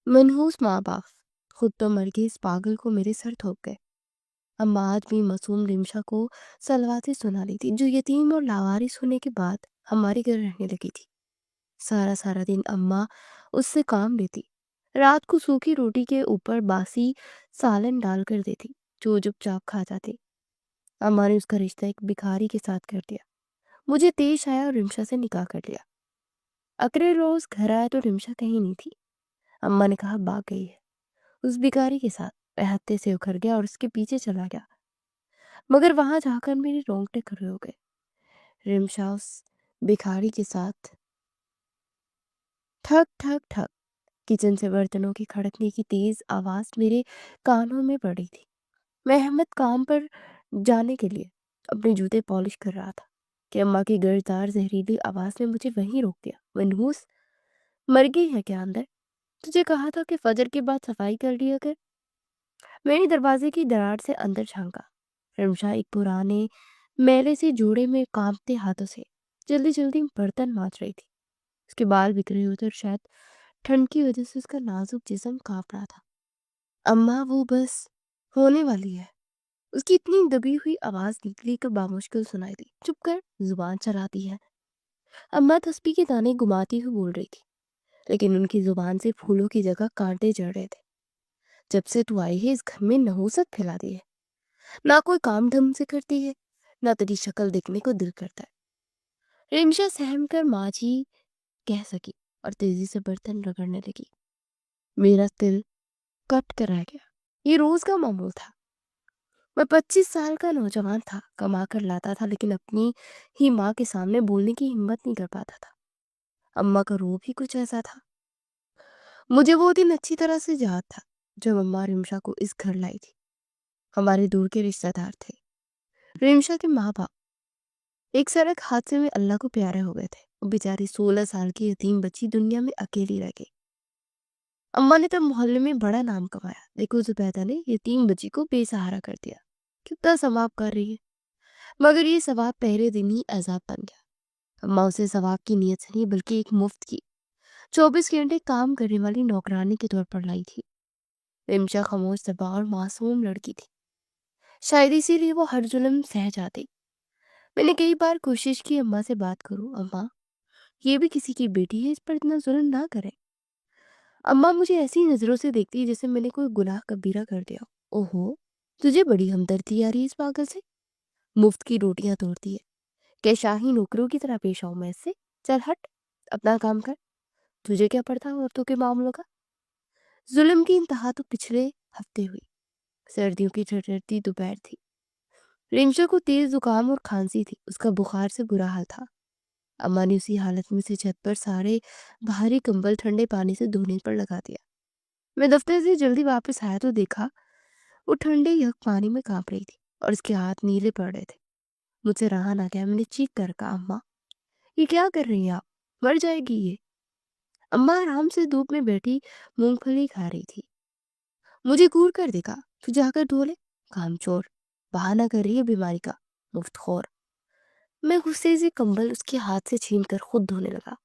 मनहूस माँ बाप खुद तो मर गए, इस पागल को मेरे सर थोप गए। अम्मा आज भी मासूम रिमशा को सलवातें सुना रही थी, जो यतीम और लावारिस होने के बाद हमारे घर रहने लगी थी। सारा सारा दिन अम्मा उससे काम लेती। रात को सूखी रोटी के ऊपर बासी सालन डाल कर देती, जो चुपचाप खा जाती। अम्मा ने उसका रिश्ता एक भिखारी के साथ कर दिया। मुझे तेज आया और रिमशा से निकाह कर लिया। अगले रोज घर आया तो रिमशा कहीं नहीं थी। अम्मा ने कहा भाग गई है उस भिखारी के साथ। मैं हत्थे से उखड़ गया और उसके पीछे चला गया, मगर वहां जाकर मेरे रोंगटे खड़े हो गए। रिमशा उस भिखारी के साथ। ठक ठक ठक, किचन से बर्तनों की खड़कने की तेज आवाज मेरे कानों में पड़ी थी। मैं अहमद काम पर जाने के लिए अपने जूते पॉलिश कर रहा था कि अम्मा की गर्दार जहरीली आवाज ने मुझे वहीं रोक दिया। मनहूस, मर गई है क्या अंदर? तुझे कहा था कि फजर के बाद सफाई कर लिया कर। मैंने दरवाजे की दरार से अंदर झांका। रिमशा एक पुराने मैले से जोड़े में कांपते हाथों से जल्दी जल्दी बर्तन मांज रही थी। उसके बाल बिखरे हुए थे और शायद ठंड की वजह से उसका नाजुक जिस्म कांप रहा था। अम्मा, वो बस होने वाली है। उसकी इतनी दबी हुई आवाज निकली कि बामुश्किल सुनाई दी। चुप कर, जुबान चलाती है। अम्मा तस्बीह के दाने घुमाती हुई बोल रही थी, लेकिन उनकी जुबान से फूलों की जगह कांटे जड़ रहे थे। जब से तू आई है इस घर में नहुसत फैला दी है। ना कोई काम ढंग से करती है, ना तेरी शक्ल देखने को दिल करता है। रिमशा सहम कर माँ जी कह सकी और तेजी से बर्तन रगड़ने लगी। मेरा दिल कट कर रह गया। ये रोज का मामूल था। मैं 25 साल का नौजवान था, कमा कर लाता था, लेकिन अपनी ही माँ के सामने बोलने की हिम्मत नहीं कर पाता था। अम्मा का रूप ही कुछ ऐसा था। मुझे वो दिन अच्छी तरह से याद था जब अम्मा रिमशा को इस घर लाई थी। हमारे दूर के रिश्तेदार थे। रिमशा के माँ बाप एक सड़क हादसे में अल्लाह को प्यारे हो गए थे। वो बेचारी 16 साल की यतीम बच्ची दुनिया में अकेली रह गई। अम्मा ने तब मोहल्ले में बड़ा नाम कमाया। देखो, जुबैदा ने यतीम बच्ची को बेसहारा कर दिया। कितना सवाब कर रही है। मगर ये सवाब पहले दिन ही अजाब बन गया। अम्मा उसे सवाब की नीयत से नहीं, बल्कि एक मुफ्त की 24 घंटे काम करने वाली नौकरानी के तौर पर लाई थी। रिमशा खामोश, तबा और मासूम लड़की थी। शायद इसीलिए वो हर जुल्म सह जाती। मैंने कई बार कोशिश की अम्मा से बात करूं। अम्मा, ये भी किसी की बेटी है, इस पर इतना जुल्म ना करें। अम्मा मुझे ऐसी नजरों से देखती जैसे मैंने कोई गुनाह कबीरा कर दिया। ओहो, तुझे बड़ी हमदर्दी आ रही है इस पागल से। मुफ्त की रोटियां तोड़ती है। क्या शाही नौकरों की तरह पेश आऊं मैं इससे? चल हट, अपना काम कर। तुझे क्या पड़ता औरतों के मामलों का? जुल्म की इंतहा तो पिछले हफ्ते हुई। सर्दियों की ठठरती दोपहर थी। रिमशा को तेज जुकाम और खांसी थी। उसका बुखार से बुरा हाल था। अम्मा ने उसी हालत में उसे छत पर सारे भारी कंबल ठंडे पानी से धोने पर लगा दिया। मैं दफ्तर से जल्दी वापस आया तो देखा वो ठंडे यख पानी में कांप रही थी और उसके हाथ नीले पड़ रहे थे। मुझसे रहा ना गया। मैंने चीख कर कहा, अम्मा, ये क्या कर रही हैं आप? मर जाएगी ये। अम्मा आराम से धूप में बैठी मूंगफली खा रही थी। मुझे घूर कर देखा। तू जाकर धो ले, कामचोर। बहाना कर रही है बीमारी का, मुफ्तखोर। मैं गुस्से से कंबल उसके हाथ से छीन कर खुद धोने लगा।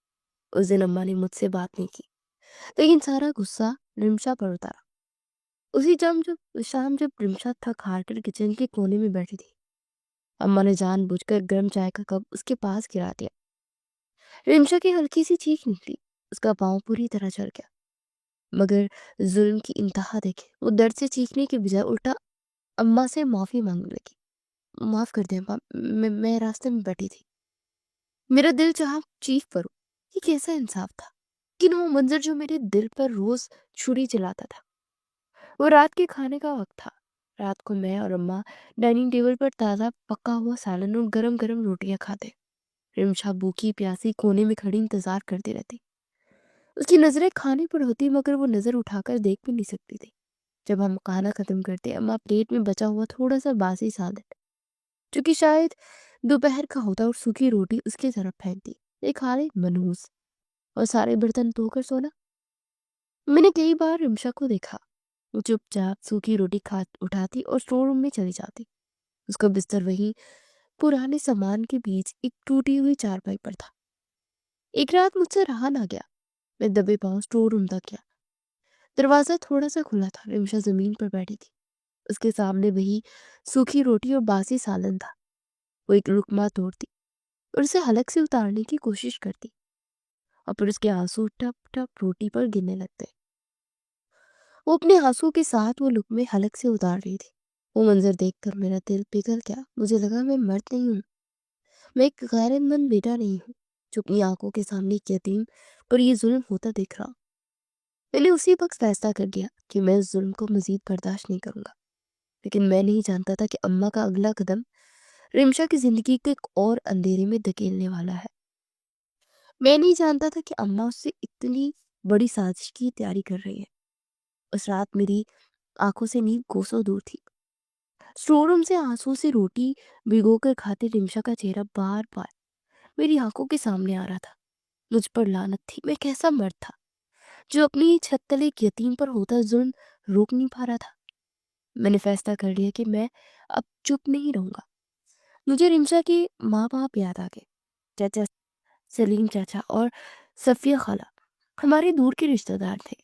उस दिन अम्मा ने मुझसे बात नहीं की, लेकिन सारा गुस्सा रिमशा पर उतारा। उसी शाम जब रिमशा थक हार कर किचन के कोने में बैठी थी, अम्मा ने जानबूझकर गर्म चाय का कप उसके पास गिरा दिया। रिमशा की हल्की सी चीख निकली। उसका पाँव पूरी तरह चल गया। मगर जुल्म की इंतहा देखे वो दर्द से चीखने के बजाय उल्टा अम्मा से माफी मांगने लगी। माफ कर दे अम्मा, मैं रास्ते में बैठी थी। मेरा दिल चाहा चीख पड़ूं। ये कैसा इंसाफ था? लेकिन वो मंजर जो मेरे दिल पर रोज छुरी चलाता था। वो रात के खाने का वक्त था। रात को मैं और अम्मा डाइनिंग टेबल पर ताज़ा पका हुआ सालन और गरम गरम रोटियां खाते। रिमशा भूखी प्यासी कोने में खड़ी इंतजार करती रहती। उसकी नजरें खाने पर होती, मगर वो नजर उठाकर देख भी नहीं सकती थी। जब हम खाना खत्म करते, अम्मा प्लेट में बचा हुआ थोड़ा सा बासी सालन, जो कि शायद दोपहर का होता, और सूखी रोटी उसकी तरफ फेंकती। ये खा ले मनहूस, और सारे बर्तन धोकर सोना। मैंने कई बार रिमशा को देखा। वो चुपचाप सूखी रोटी खा उठाती और स्टोर रूम में चली जाती। उसका बिस्तर वही पुराने सामान के बीच एक टूटी हुई चारपाई पर था। एक रात मुझसे रहा ना गया। मैं दबे पांव स्टोर रूम तक गया। दरवाज़ा थोड़ा सा खुला था। रिमशा ज़मीन पर बैठी थी। उसके सामने वही सूखी रोटी और बासी सालन था। वो एक लुक़मा तोड़ती और उसे हलक से उतारने की कोशिश करती और फिर उसके आंसू टप टप रोटी पर गिरने लगते। वो अपने आंसू के साथ वो लुक़मे हलक से उतार रही थी। वो मंजर देखकर मेरा दिल पिघल गया। मुझे लगा मैं मर्द नहीं हूँ, मैं एक गैरतमंद बेटा नहीं हूँ जो अपनी आंखों के सामने एक यतीम पर ये जुल्म होता दिख रहा। मैंने उसी वक्त फैसला कर लिया कि मैं इस जुल्म को मजीद बर्दाश्त नहीं करूँगा। लेकिन मैं नहीं जानता था कि अम्मा का अगला कदम रिमशा की जिंदगी को एक और अंधेरे में धकेलने वाला है। मैं नहीं जानता था कि अम्मा उससे इतनी बड़ी साजिश की तैयारी कर रही है। उस रात मेरी आंखों से नींद कोसों दूर थी। स्टोर रूम से आंसू से रोटी भिगोकर खाते रिमशा का चेहरा बार बार मेरी आंखों के सामने आ रहा था। मुझ पर लानत थी। मैं कैसा मर्द था जो अपनी छत तले एक यतीम पर होता जुल्म रोक नहीं पा रहा था। मैंने फैसला कर लिया कि मैं अब चुप नहीं रहूंगा। मुझे रिमशा के माँ बाप याद आ गए। चाचा सलीम चाचा और सफिया खाला हमारे दूर के रिश्तेदार थे।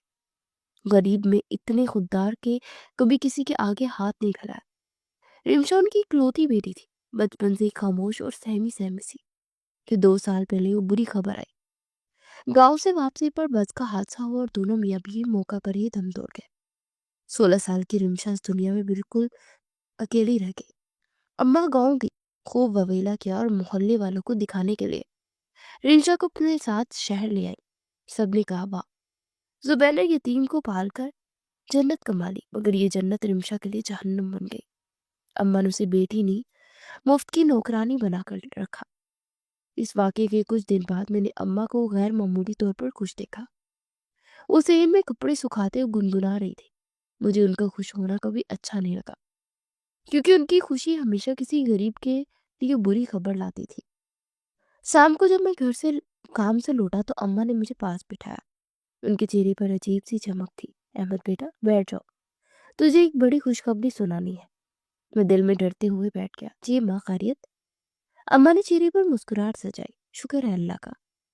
गरीब में इतने खुददार के कभी किसी के आगे हाथ नहीं फैलाया। रिमशा उनकी इकलौती बेटी थी। बचपन से ही खामोश और सहमी सहमी सी कि 2 साल पहले वो बुरी खबर आई। गांव से वापसी पर बस का हादसा हुआ और दोनों मियाँ बीवी मौका पर ही दम तोड़ गए। 16 साल की रिमशा इस दुनिया में बिल्कुल अकेली रह गई। अम्मा गाँव गई, खूब ववेला किया और मोहल्ले वालों को दिखाने के लिए रिंशा को अपने साथ शहर ले आई। सबने कहा वाह, जुबैर ने यतीम को पालकर जन्नत कमा ली, मगर ये जन्नत रिमशा के लिए जहन्नम बन गई। अम्मा ने उसे बेटी नहीं, मुफ्त की नौकरानी बनाकर रखा। इस वाक़े के कुछ दिन बाद मैंने अम्मा को गैर मामूली तौर पर खुश देखा। वो सेन में कपड़े सुखाते हुए गुनगुना रही थी। मुझे उनका खुश होना कभी अच्छा नहीं लगा, क्योंकि उनकी खुशी हमेशा किसी गरीब के लिए बुरी खबर लाती थी। शाम को जब मैं घर से काम से लौटा तो अम्मा ने मुझे पास बिठाया। उनके चेहरे पर अजीब सी चमक थी। अहमद बेटा बैठ जाओ, तुझे एक बड़ी खुशखबरी सुनानी है। मैं दिल में डरते हुए बैठ गया। जी माँ, खैरियत? अम्मा ने चेहरे पर मुस्कुराहट सजाई। शुक्र है अल्लाह का।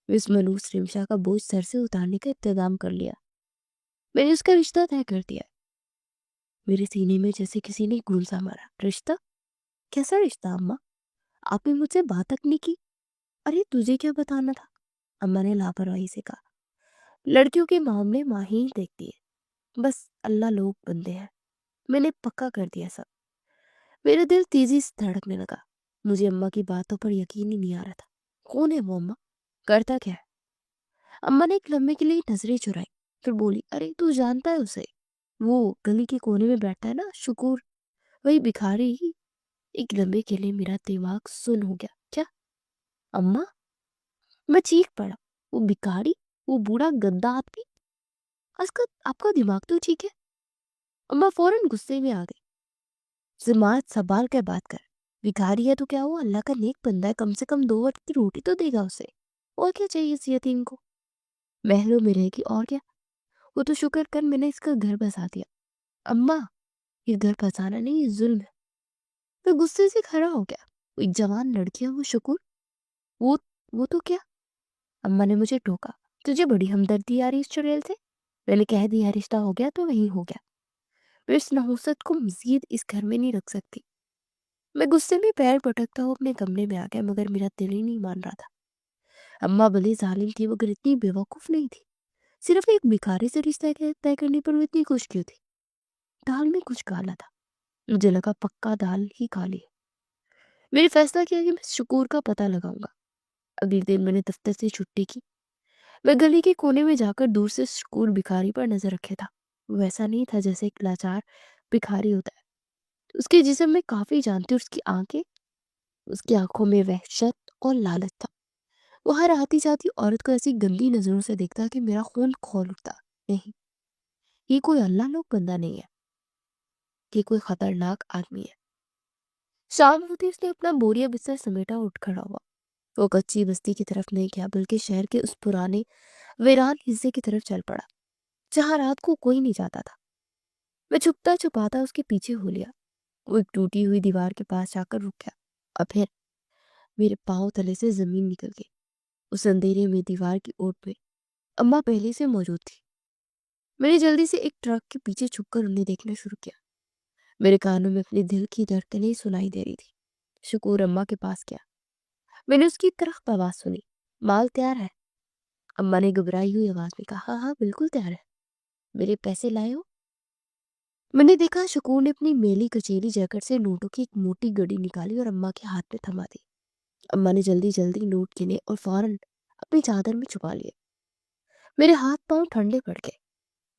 इस मनूस रिमशा का बोझ सर से उतारने का इंतजाम कर लिया। मैंने उसका रिश्ता तय कर दिया। मेरे सीने में जैसे किसी ने गुलसा मारा। रिश्ता? कैसा रिश्ता अम्मा? आपने मुझसे बात तक नहीं की। अरे तुझे क्या बताना था? अम्मा ने लापरवाही से कहा। लड़कियों के मामले माहिर देखती है, बस अल्लाह लोग बंदे हैं। मैंने पक्का कर दिया सब। मेरा दिल तेजी से धड़कने लगा। मुझे अम्मा की बातों पर यकीन ही नहीं आ रहा था। कौन है वो अम्मा? करता क्या है? अम्मा ने एक लम्हे के लिए नजरें चुराई, फिर बोली, अरे तू जानता है उसे, वो गली के कोने में बैठता है ना, शुक्र, वही भिखारी ही। एक लम्हे के लिए मेरा दिमाग सुन हो गया। क्या? अम्मा? मैं चीख पड़ा। वो भिखारी? वो बूढ़ा गंदा आदमी? उसका आपका दिमाग तो ठीक है। अम्मा फौरन गुस्से में आ गई। दिमाग संभाल कर बात कर। भिखारी है तो क्या हुआ, अल्लाह का नेक बंदा है, कम से कम 2 वक्त की रोटी तो देगा उसे। और क्या चाहिए इस यतीम को? महलों में रहेगी और क्या। वो तो शुक्र कर मैंने इसका घर बसा दिया। अम्मा, ये घर बसाना नहीं, ये जुल्म है। मैं गुस्से से खड़ा हो गया। वो एक जवान लड़की है, वो शुक्र, वो वो तो क्या? अम्मा ने मुझे टोका। तुझे बड़ी हमदर्दी आ रही इस चुड़ैल से? मैंने कह दिया रिश्ता हो गया तो वही हो गया। मैं इस नहुसत को मजीद इस घर में नहीं रख सकती। मैं गुस्से में पैर पटकता हुआ अपने कमरे में आ गया, मगर मेरा दिल ही नहीं मान रहा था। अम्मा भले जालिम थी, मगर इतनी बेवकूफ नहीं थी। सिर्फ एक भिखारी से रिश्ता तय करने पर वो इतनी खुश क्यों थी? दाल में कुछ काला था। मुझे लगा पक्का दाल ही काली है। मैंने फैसला किया कि मैं शकूर का पता लगाऊंगा। अगले दिन मैंने दफ्तर से छुट्टी की। मैं गली के कोने में जाकर दूर से शकूर भिखारी पर नजर रखे था। वो वैसा नहीं था जैसे एक लाचार भिखारी होता है। उसके जिस्म में काफी जानती, उसकी आंखों में वहशत और लालच था। वो हर आती जाती औरत को ऐसी गंदी नजरों से देखता कि मेरा खून खौल उठता। नहीं, ये कोई अल्लाह लोग बंदा नहीं है, ये कोई खतरनाक आदमी है। शाम होते उसने अपना बोरिया बिस्तर समेटा और उठ खड़ा हुआ। वो कच्ची बस्ती की तरफ नहीं गया, बल्कि शहर के उस पुराने वीरान हिस्से की तरफ चल पड़ा जहां रात को कोई नहीं जाता था। मैं छुपता छुपाता उसके पीछे हो लिया। वो एक टूटी हुई दीवार के पास जाकर रुक गया और फिर मेरे पांव तले से जमीन निकल गई। उस अंधेरे में दीवार की ओट पे अम्मा पहले से मौजूद थी। میں نے جلدی سے ایک ٹرک کے پیچھے چھپ کر انہیں دیکھنا شروع کیا۔ میرے کانوں میں اپنے دل کی دھڑکنیں سنائی دے رہی تھی۔ شکور اماں کے پاس گیا۔ میں نے اس کی طرف آواز سنی، مال تیار ہے؟ اماں نے گھبرائی ہوئی آواز میں کہا، ہاں ہاں بالکل تیار ہے۔ میرے پیسے لائے ہو؟ میں نے دیکھا شکور نے اپنی میلی کچیری جیکٹ سے نوٹوں کی ایک موٹی گڑی نکالی اور اماں کے ہاتھ میں تھما دی۔ اماں نے جلدی جلدی نوٹ گنے اور فوراً اپنی چادر میں چھپا لیے۔ میرے ہاتھ پاؤں ٹھنڈے پڑ گئے۔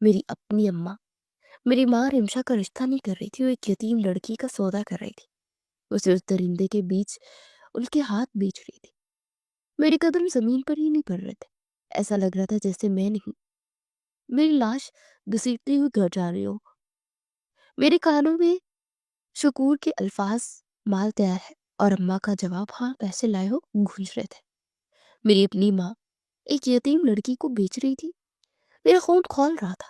میری اپنی اماں، میری ماں رمشا کا رشتہ نہیں کر رہی تھی، وہ ایک یتیم لڑکی کا سودا کر رہی تھی۔ اسے اس درندے کے بیچ ان کے ہاتھ بیچ رہی تھی۔ میرے قدم زمین پر ہی نہیں پڑ رہے تھے۔ ایسا لگ رہا تھا جیسے میں نہیں، میری لاش گھسیٹتی ہوئی گھر جا رہی ہو۔ میرے کانوں میں شکور کے الفاظ مال تیار ہے اور اماں کا جواب ہاں پیسے لائے ہو گونج رہے تھے۔ میری اپنی ماں ایک یتیم لڑکی کو بیچ رہی تھی۔ میرا خون کھول رہا تھا۔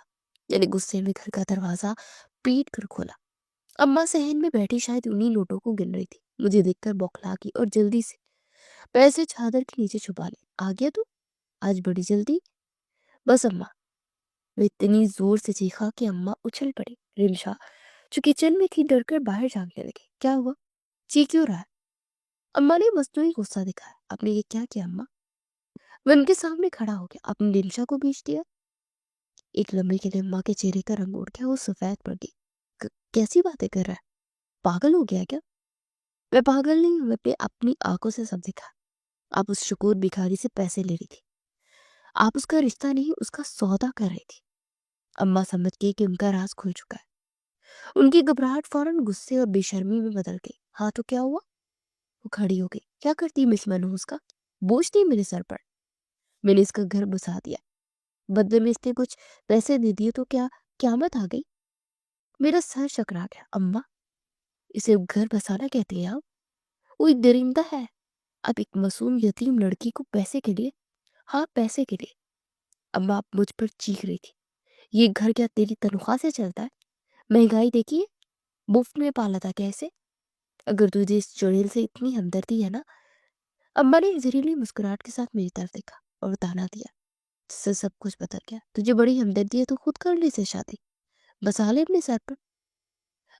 یعنی غصے میں گھر کا دروازہ پیٹ کر کھولا۔ اماں صحن میں بیٹھی شاید انہی نوٹوں کو گن رہی تھی۔ مجھے دیکھ کر بوکھلا گئی اور جلدی سے پیسے چادر کے نیچے چھپا لے۔ آ گیا تو آج بڑی جلدی؟ بس اماں، میں اتنی زور سے چیخا کہ اماں اچھل پڑی۔ رمشا جو کچن میں تھی ڈر کر باہر جھانکنے لگی۔ کیا ہوا؟ چیخ کیوں رہا ہے؟ اماں نے مصنوعی غصہ دکھایا۔ آپ نے یہ کیا کیا اماں؟ میں ان کے سامنے کھڑا ہو گیا۔ آپ نے رمشا کو بیچ دیا؟ ایک لمحے کے لیے اماں کے چہرے کا رنگ اڑ گیا، وہ سفید پڑ گئی۔ کیسی باتیں کر رہا ہے؟ پاگل ہو گیا کیا؟ میں پاگل نہیں ہوں، میں اپنی آنکھوں سے سب دیکھا۔ آپ اس شکور بھکاری سے پیسے لے رہی تھی۔ آپ اس کا رشتہ نہیں، اس کا سودا کر رہی تھی۔ اماں سمجھ گئی کہ ان کا راز کھل چکا ہے۔ ان کی گھبراہٹ فوراً غصے اور بے شرمی میں بدل گئی۔ ہاں تو کیا ہوا؟ وہ کھڑی ہو گئی۔ کیا کرتی مس منوز کا؟ بوجھ تھی میرے سر پر۔ میں نے اس کا گھر بسا دیا، بدلے میں اس نے کچھ پیسے دے دیے تو کیا قیامت آ گئی؟ میرا سر چکرا گیا۔ اماں، اسے گھر بسانا کہتی ہیں آپ؟ وہ ایک درندہ ہے۔ اب ایک معصوم یتیم لڑکی کو پیسے کے لیے؟ ہاں پیسے کے لیے۔ اماں آپ مجھ پر چیخ رہی تھی۔ یہ گھر کیا تیری تنخواہ سے چلتا ہے؟ مہنگائی دیکھیے، مفت میں پالا تھا کیسے؟ اگر تجھے اس چڑیل سے اتنی ہمدردی ہے نا۔ اماں نے زہریلی مسکراہٹ کے ساتھ میری طرف دیکھا اور تانا دیا۔ اس سے سب کچھ بدل گیا۔ تجھے بڑی ہمدردی ہے تو خود کر لی سے شادی، بسا لے اپنے سر پر۔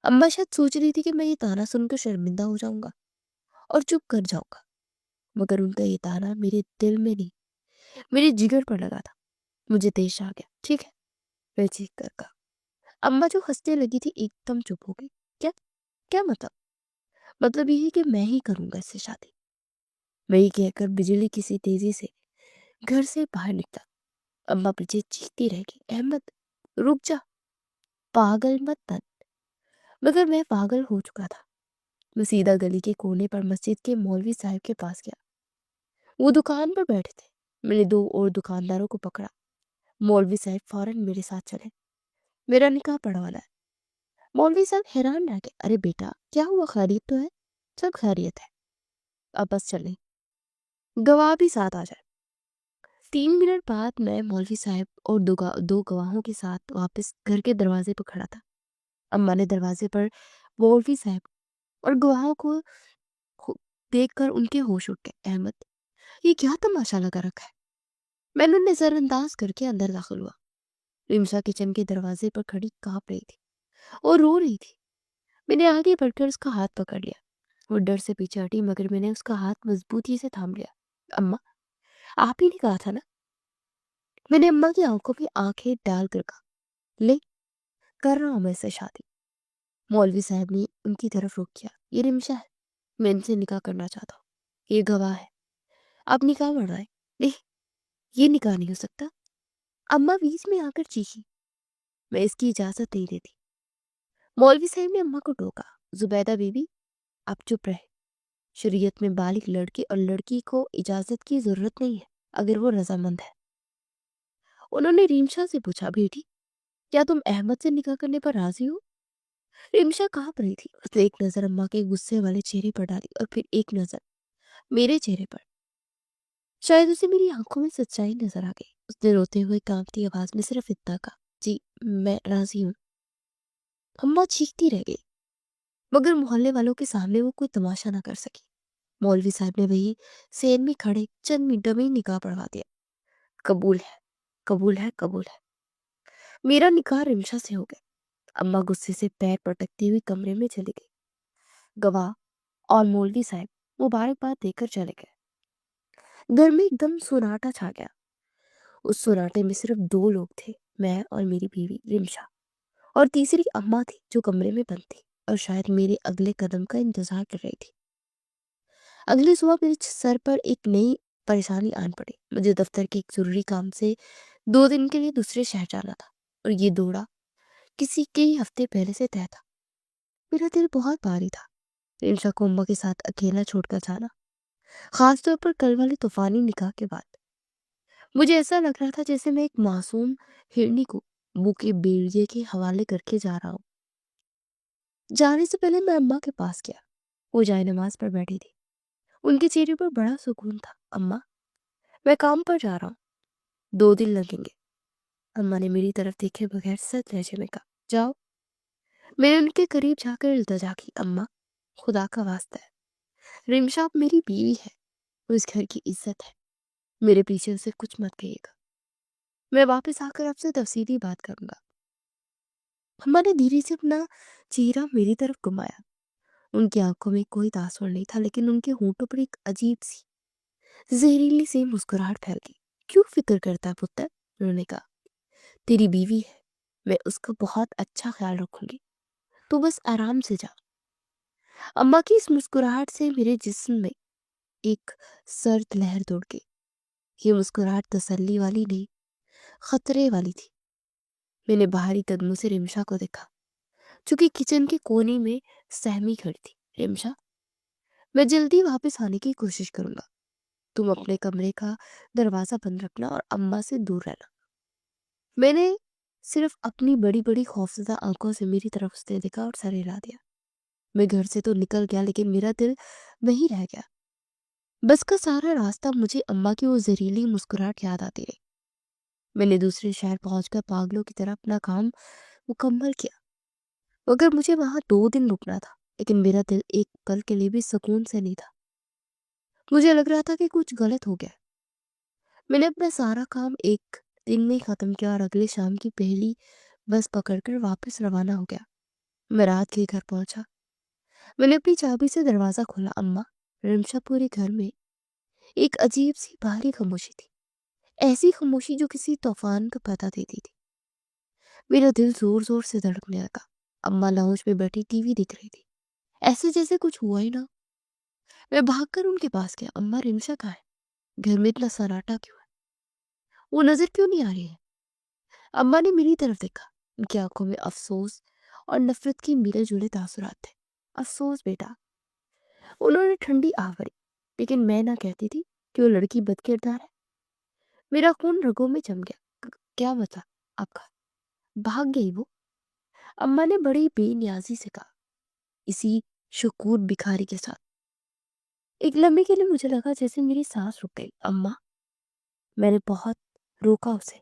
اماں شاید سوچ رہی تھی کہ میں یہ تانا سن کر شرمندہ ہو جاؤں گا اور چپ کر جاؤں گا، مگر ان کا یہ تانا میرے دل میں نہیں، میرے جگر پر لگا تھا۔ مجھے دیش آ گیا۔ ٹھیک ہے، میں چیخ کر کہا۔ اماں جو ہنسنے لگی تھی ایک دم چپ ہو گئی۔ کیا کیا مطلب؟ مطلب یہ ہے کہ میں ہی کروں گا اس سے شادی۔ میں یہ کہہ کر بجلی کسی تیزی سے گھر سے باہر نکلا۔ اماں پیچھے چیختی رہ گئی، احمد رک جا، پاگل مت بن۔ مگر میں پاگل ہو چکا تھا۔ میں سیدھا گلی کے کونے پر مسجد کے مولوی صاحب کے پاس گیا۔ وہ دکان پر بیٹھے تھے۔ میں نے دو اور دکانداروں کو پکڑا۔ مولوی صاحب فوراً میرے ساتھ چلے۔ میرا نکاح پڑھوانا ہے۔ مولوی صاحب حیران رہ گئے۔ ارے بیٹا کیا ہوا، خیریت تو ہے؟ سب خیریت ہے، اب بس چلیں، گواہ بھی ساتھ آ جائے۔ 3 منٹ بعد میں مولوی صاحب اور دو گواہوں کے ساتھ واپس گھر کے دروازے پر کھڑا تھا۔ اماں نے دروازے پر مولوی صاحب اور گواہوں کو دیکھ کر ان کے ہوش اٹھ گئے۔ احمد، یہ کیا تماشا لگا رکھا ہے؟ میں نے نظر انداز کر کے اندر داخل ہوا۔ رمشا کچن کے دروازے پر کھڑی کانپ رہی تھی اور رو رہی تھی۔ میں نے آگے بڑھ کر اس کا ہاتھ پکڑ لیا۔ وہ ڈر سے پیچھے ہٹی مگر میں نے اس کا ہاتھ مضبوطی سے تھام لیا۔ اماں، آپ ہی نے کہا تھا نا؟ میں نے اماں کی آنکھوں میں آنکھیں ڈال کر کہا، لے کر رہا ہوں میں اس سے شادی۔ مولوی صاحب نے ان کی طرف رخ کیا۔ یہ رمشا ہے، میں ان سے نکاح کرنا چاہتا ہوں، یہ گواہ ہے، آپ نکاح پڑھوائیں۔ نہیں، یہ نکاح نہیں ہو سکتا۔ اماں بیچ میں آ کر چیخی۔ میں اس کی اجازت نہیں دیتی۔ مولوی صاحب نے اماں کو ٹوکا۔ زبیدہ بی بی، آپ چپ رہے۔ شریعت میں بالغ لڑکے اور لڑکی کو اجازت کی ضرورت نہیں ہے اگر وہ رضامند ہے۔ انہوں نے رمشا سے پوچھا، بیٹی کیا تم احمد سے نکاح کرنے پر راضی ہو؟ رمشا کانپ رہی تھی۔ اس نے ایک نظر اماں کے غصے والے چہرے پر ڈالی اور پھر ایک نظر میرے چہرے پر۔ شاید اسے میری آنکھوں میں سچائی نظر آ گئی۔ اس نے روتے ہوئے کانپتی آواز میں صرف اتنا کہا، جی میں راضی ہوں۔ اماں چیختی رہ گئی مگر محلے والوں کے سامنے وہ کوئی تماشا نہ کر سکی۔ مولوی صاحب نے وہی سین میں کھڑے چند منٹوں میں نکاح پڑھوا دیا۔ قبول ہے، قبول ہے، قبول ہے۔ मेरा निकाह रिमशा से हो गया। अम्मा गुस्से से पैर पटकती हुई कमरे में चली गई। गवाह और मौलवी साहब मुबारकबाद देकर चले गए। घर में एकदम सन्नाटा छा गया। उस सन्नाटे में सिर्फ दो लोग थे, मैं और मेरी बीवी रिमशा, और तीसरी अम्मा थी जो कमरे में बंद थी और शायद मेरे अगले कदम का इंतजार कर रही थी। अगली सुबह मेरे सर पर एक नई परेशानी आन पड़ी। मुझे दफ्तर के एक जरूरी काम से 2 दिन के लिए दूसरे शहर जाना था और ये दौड़ा किसी कई हफ्ते पहले से तय था। मेरा दिल बहुत भारी था। रिमशा को अम्मा के साथ अकेला छोड़कर जाना, खासतौर पर कल वाले तूफानी निकाह के बाद। मुझे ऐसा लग रहा था जैसे मैं एक मासूम हिरनी को भूखे भेड़िए के हवाले करके जा रहा हूँ। जाने से पहले मैं अम्मा के पास गया। वो जाए नमाज पर बैठी थी। उनके चेहरे पर बड़ा सुकून था। अम्मा, मैं काम पर जा रहा हूँ, 2 दिन लगेंगे। अम्मा ने मेरी तरफ देखे बगैर सख्त लहजे में कहा, जाओ। मैंने उनके करीब जाकर इल्तजा की, अम्मा, खुदा का वास्ता है, रिमशा अब मेरी बीवी है, वो इस घर की इज्जत है, मेरे पीछे उसे कुछ मत कहिएगा, मैं वापस आकर आपसे तफसीली बात करूंगा। अम्मा ने धीरे से अपना चेहरा मेरी तरफ घुमाया। उनकी आंखों में कोई तासुर नहीं था, लेकिन उनके होंठों पर एक अजीब सी जहरीली सी मुस्कुराहट फैल गई। क्यों फिक्र करता है पुत्र? उन्होंने कहा, तेरी बीवी है, मैं उसका बहुत अच्छा ख्याल रखूंगी, तू बस आराम से जा। अम्मा की इस मुस्कुराहट से मेरे जिस्म में एक सर्द लहर दौड़ गई। ये मुस्कुराहट तसल्ली वाली नहीं, खतरे वाली थी। मैंने बाहरी कदमों से रिमशा को देखा, चूंकि किचन के कोने में सहमी खड़ी थी। रिमशा, मैं जल्दी वापस आने की कोशिश करूंगा, तुम अपने कमरे का दरवाजा बंद रखना और अम्मा से दूर रहना। मैंने सिर्फ अपनी बड़ी बड़ी खौफजदा आंखों से मेरी तरफ उसने देखा और सर हिला दिया। मैं घर से तो निकल गया, लेकिन मेरा दिल वहीं रह गया। बस का सारा रास्ता मुझे अम्मा की वो जहरीली मुस्कुराहट याद आती रही। मैंने दूसरे शहर पहुंचकर पागलों की तरह अपना काम मुकम्मल किया। मगर मुझे वहां 2 दिन रुकना था, लेकिन मेरा दिल एक पल के लिए भी सुकून से नहीं था। मुझे लग रहा था कि कुछ गलत हो गया। मैंने अपना सारा काम एक दिन में ही खत्म किया और अगले शाम की पहली बस पकड़कर वापस रवाना हो गया। मैं रात के घर पहुंचा। मैंने अपनी चाबी से दरवाजा खोला। अम्मा, रिमशा, पूरे घर में एक अजीब सी भारी खामोशी थी, ऐसी खामोशी जो किसी तूफान का पता देती थी। मेरा दिल जोर जोर से धड़कने लगा। अम्मा लाउंज में बैठी टीवी देख रही थी, ऐसे जैसे कुछ हुआ ही ना। मैं भागकर उनके पास गया। अम्मा, रिमशा कहाँ है? घर में इतना सन्नाटा क्यों है? वो नजर क्यों नहीं आ रही है? अम्मा ने मेरी तरफ देखा। उनकी आंखों में अफसोस और नफरत की मिले जुले तासुरात थे। अफसोस बेटा, उन्होंने ठंडी आह भरी। लेकिन मैं ना कहती थी कि वो लड़की बदकिरदार है। मेरा खून रगों में जम गया। क्या बता आपका? भाग गई वो? अम्मा ने बड़ी बेनियाजी से कहा, इसी शकूर भिखारी के साथ। एक लम्हे के लिए मुझे लगा जैसे मेरी सांस रुक गई। अम्मा, मैंने बहुत रोका उसे।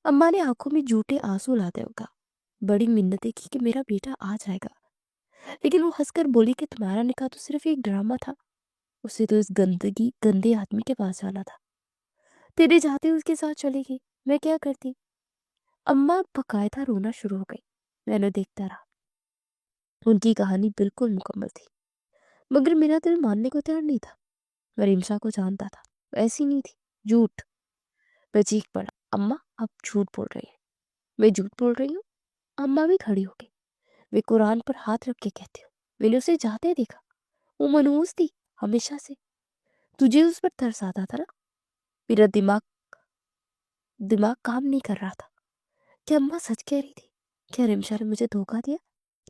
अम्मा ने आंखों में झूठे आंसू लाते हुए कहा, बड़ी मिन्नतें की कि मेरा बेटा आ जाएगा, लेकिन वो हंसकर बोली कि तुम्हारा निकाह तो सिर्फ एक ड्रामा था, उसे तो इस गंदगी गंदे आदमी के पास जाना था। तेरे जाते उसके साथ चली गई, मैं क्या करती? अम्मा बकायदा रोना शुरू हो गई। मैंने देखता रहा। उनकी कहानी बिल्कुल मुकम्मल थी, मगर मेरा दिल मानने को तैयार नहीं था। मैं रिमशा को जानता था, वो ऐसी नहीं थी। झूठ। मैं चीख पड़ा, अम्मा आप झूठ बोल रही हैं। मैं झूठ बोल रही हूँ? अम्मा भी खड़ी हो गई। वे कुरान पर हाथ रख के कहती हूँ, मैंने उसे जाते देखा, वो मनहूस थी हमेशा से। तुझे उस पर तरस आता था ना? मेरा दिमाग दिमाग काम नहीं कर रहा था। क्या अम्मा सच कह रही थी? क्या रिमशा ने मुझे धोखा दिया?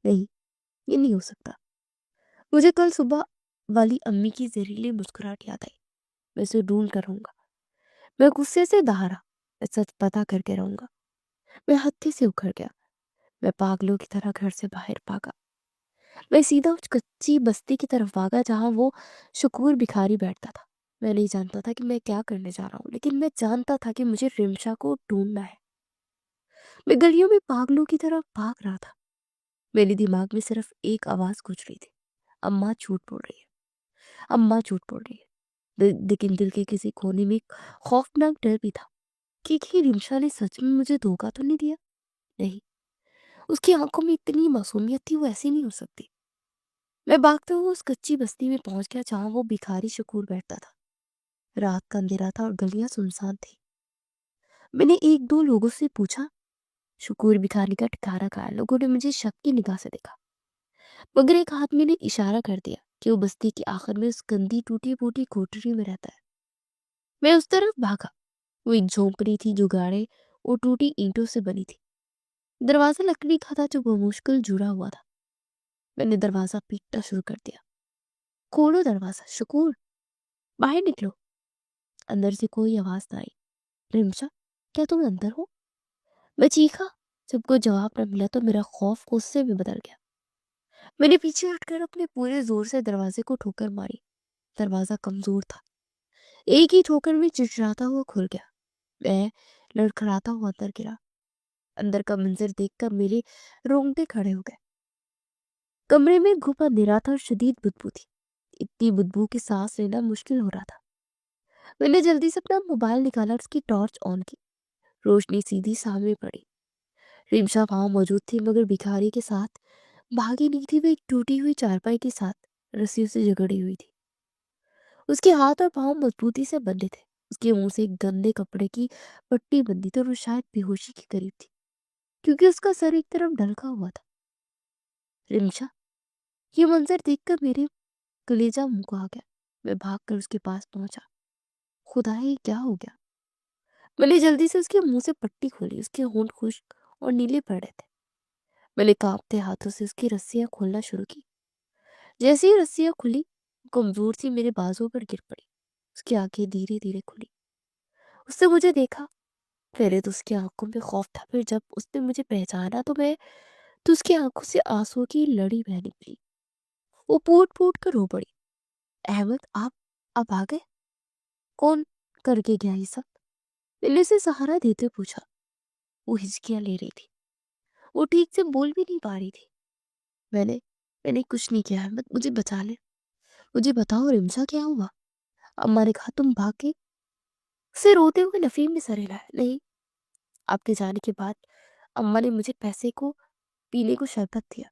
नहीं, ये नहीं हो सकता। मुझे कल सुबह वाली अम्मी की जहरीली मुस्कुराहट याद आई। मैं उसे ढूंढ कर रहूंगा। मैं गुस्से से दहाड़ा, मैं सच पता करके रहूंगा। मैं हत्थे से उखड़ गया। मैं पागलों की तरह घर से बाहर भागा। मैं सीधा उस कच्ची बस्ती की तरफ भागा जहां वो शकूर भिखारी बैठता था। मैं नहीं जानता था कि मैं क्या करने जा रहा हूँ, लेकिन मैं जानता था कि मुझे रिमशा को ढूंढना है। मैं गलियों में पागलों की तरफ भाग रहा था। मेरे दिमाग में सिर्फ एक आवाज गूंज रही थी, अम्मा झूठ बोल रही है, अम्मा झूठ बोल रही है। लेकिन दिल के किसी कोने में एक खौफनाक डर भी था कि कहीं रिमशा ने सच में मुझे धोखा तो नहीं दिया। نہیں، اس کی آنکھوں میں اتنی معصومیت تھی، وہ ایسی نہیں ہو سکتی۔ میں بھاگتے ہوئے اس کچی بستی میں پہنچ گیا جہاں وہ بھکاری شکور بیٹھتا تھا۔ رات کا اندھیرا تھا اور گلیاں سنسان تھی۔ میں نے ایک دو لوگوں سے پوچھا شکور بھکاری کا ٹھکانہ کہاں ہے۔ لوگوں نے مجھے شک کی نگاہ سے دیکھا، مگر ایک آدمی نے اشارہ کر دیا کہ وہ بستی کے آخر میں اس گندی ٹوٹی پھوٹی کوٹری میں رہتا ہے۔ میں اس طرف بھاگا۔ وہ ایک جھونپڑی تھی جو گاڑے اور ٹوٹی اینٹوں سے بنی تھی۔ دروازہ لکڑی کا تھا جو بمشکل جڑا ہوا تھا۔ میں نے دروازہ پیٹنا شروع کر دیا۔ کھولو دروازہ شکور، باہر نکلو۔ اندر سے کوئی آواز نہ آئی۔ رمشا، کیا تم اندر ہو؟ میں چیخا۔ جب کوئی جواب نہ ملا تو میرا خوف غصے میں بدل گیا۔ میں نے پیچھے ہٹ کر اپنے پورے زور سے دروازے کو ٹھوکر ماری۔ دروازہ کمزور تھا، ایک ہی ٹھوکر میں چرچراتا ہوا کھل گیا۔ میں لڑکھڑاتا ہوا اندر گرا۔ اندر کا منظر دیکھ کر میرے رونگٹے کھڑے ہو گئے۔ کمرے میں گھپا اندھیرا تھا اور شدید بدبو تھی، اتنی بدبو کہ سانس لینا مشکل ہو رہا تھا۔ میں نے جلدی سے اپنا موبائل نکالا اور اس کی ٹارچ آن کی۔ روشنی سیدھی سامنے پڑی۔ رمشا وہاں موجود تھی، مگر بھکاری کے ساتھ بھاگی نہیں تھی۔ وہ ایک ٹوٹی ہوئی چارپائی کے ساتھ رسیوں سے جگڑی ہوئی تھی۔ اس کے ہاتھ اور پاؤں مضبوطی سے بندھے تھے۔ اس کے منہ سے ایک گندے کپڑے کی پٹی بندی تھی اور وہ شاید بے ہوشی کے قریب تھی، کیونکہ اس کا سر ایک طرف ڈھلکا ہوا تھا۔ رمشا، یہ منظر دیکھ کر میرے کلیجہ منہ کو آ گیا۔ میں بھاگ کر اس کے پاس پہنچا۔ خدائے، کیا ہو گیا؟ میں نے جلدی سے اس کے منہ سے پٹی کھولی۔ اس کے ہونٹ خشک اور نیلے پڑ رہے تھے۔ میں نے کانپتے ہاتھوں سے اس کی رسیاں کھولنا شروع کی۔ جیسے ہی رسیاں کھلی، کمزور سی میرے بازو پر گر پڑی۔ اس کی آنکھیں دھیرے دھیرے کھلی۔ اس نے مجھے دیکھا۔ پہلے تو اس کی آنکھوں میں خوف تھا، پھر جب اس نے مجھے پہچانا تو اس کی آنکھوں سے آنسو کی لڑی بہہ نکلی۔ وہ پھوٹ پھوٹ کر رو پڑی۔ احمد، آپ آ گئے؟ کون کر کے گیا یہ سب؟ میں نے اسے سہارا دیتے پوچھا۔ وہ ہچکیاں لے رہی تھی، وہ ٹھیک سے بول بھی نہیں پا رہی تھی۔ میں نے کچھ نہیں کیا احمد، مجھے بچا لے۔ مجھے بتاؤ رمشا، کیا ہوا؟ اماں نے کہا تم بھاگ کے اسے روتے ہوئے نفیم نے سر ہلایا۔ نہیں، آپ کے جانے کے بعد اماں نے مجھے پیسے کو پینے کو شربت دیا۔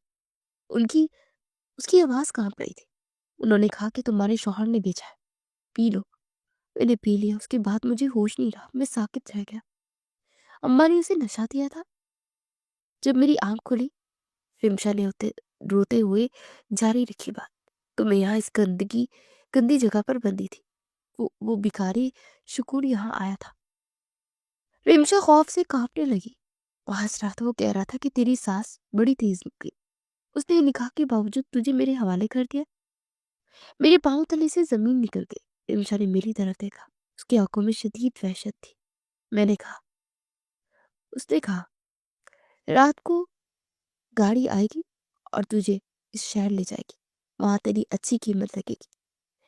اس کی آواز کانپ رہی تھی۔ انہوں نے کہا کہ تمہارے شوہر نے بیچا ہے، پی لو۔ میں نے پی لیا۔ اس کے بعد مجھے ہوش نہیں رہا، میں ساکت رہ گیا۔ اماں نے اسے نشہ دیا تھا۔ جب میری آنکھ کھلی، رمشا نے روتے ہوئے جاری رکھی بات، تو میں یہاں اس گندی جگہ پر بندی تھی۔ وہ بھکاری شکور یہاں آیا تھا۔ رمشا خوف سے کانپنے لگی۔ وہ ہنس رہا تھا۔ وہ کہہ رہا تھا کہ تیری سانس بڑی تیز نکلی، اس نے نکاح کے باوجود تجھے میرے حوالے کر دیا۔ میرے پاؤں تلے سے زمین نکل گئی۔ رمشا نے میری طرف دیکھا، اس کی آنکھوں میں شدید وحشت تھی۔ اس نے کہا رات کو گاڑی آئے گی اور تجھے اس شہر لے جائے گی، وہاں تیری اچھی قیمت لگے گی۔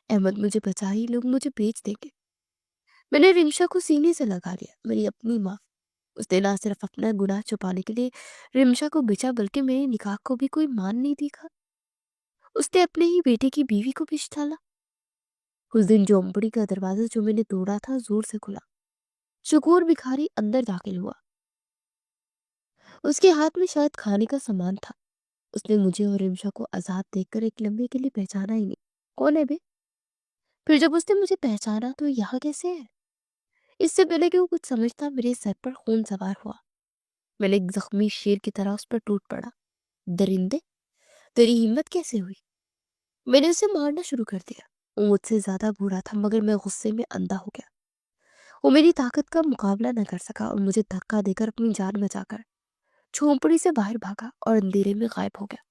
احمد، مجھے بچا ہی، لوگ مجھے بیچ دیں گے۔ میں نے رمشا کو سینے سے لگا لیا۔ میری اپنی ماں، اس نے نہ صرف اپنا گناہ چھپانے کے لیے رمشا کو بیچا، بلکہ میرے نکاح کو بھی کوئی مان نہیں دیکھا۔ اس نے اپنے ہی بیٹے کی بیوی کو بیچ ڈالا۔ اس دن جھونپڑی کا دروازہ جو میں نے توڑا تھا زور سے کھلا۔ شکور بھکاری اندر داخل ہوا۔ اس کے ہاتھ میں شاید کھانے کا سامان تھا۔ اس نے مجھے اور رمشا کو آزاد دیکھ کر ایک لمحے کے لیے پہچانا ہی نہیں۔ کون ہے بے؟ پھر جب اس نے مجھے پہچانا تو یہاں کیسے ہے؟ اس سے پہلے کہ وہ کچھ سمجھتا، میرے سر پر خون سوار ہوا۔ میں نے ایک زخمی شیر کی طرح اس پر ٹوٹ پڑا۔ درندے، تیری ہمت کیسے ہوئی؟ میں نے اسے مارنا شروع کر دیا۔ وہ مجھ سے زیادہ برا تھا، مگر میں غصے میں اندھا ہو گیا۔ وہ میری طاقت کا مقابلہ نہ کر سکا اور مجھے دھکا دے کر اپنی جان بچا کر جھونپڑی سے باہر بھاگا اور اندھیرے میں غائب ہو گیا۔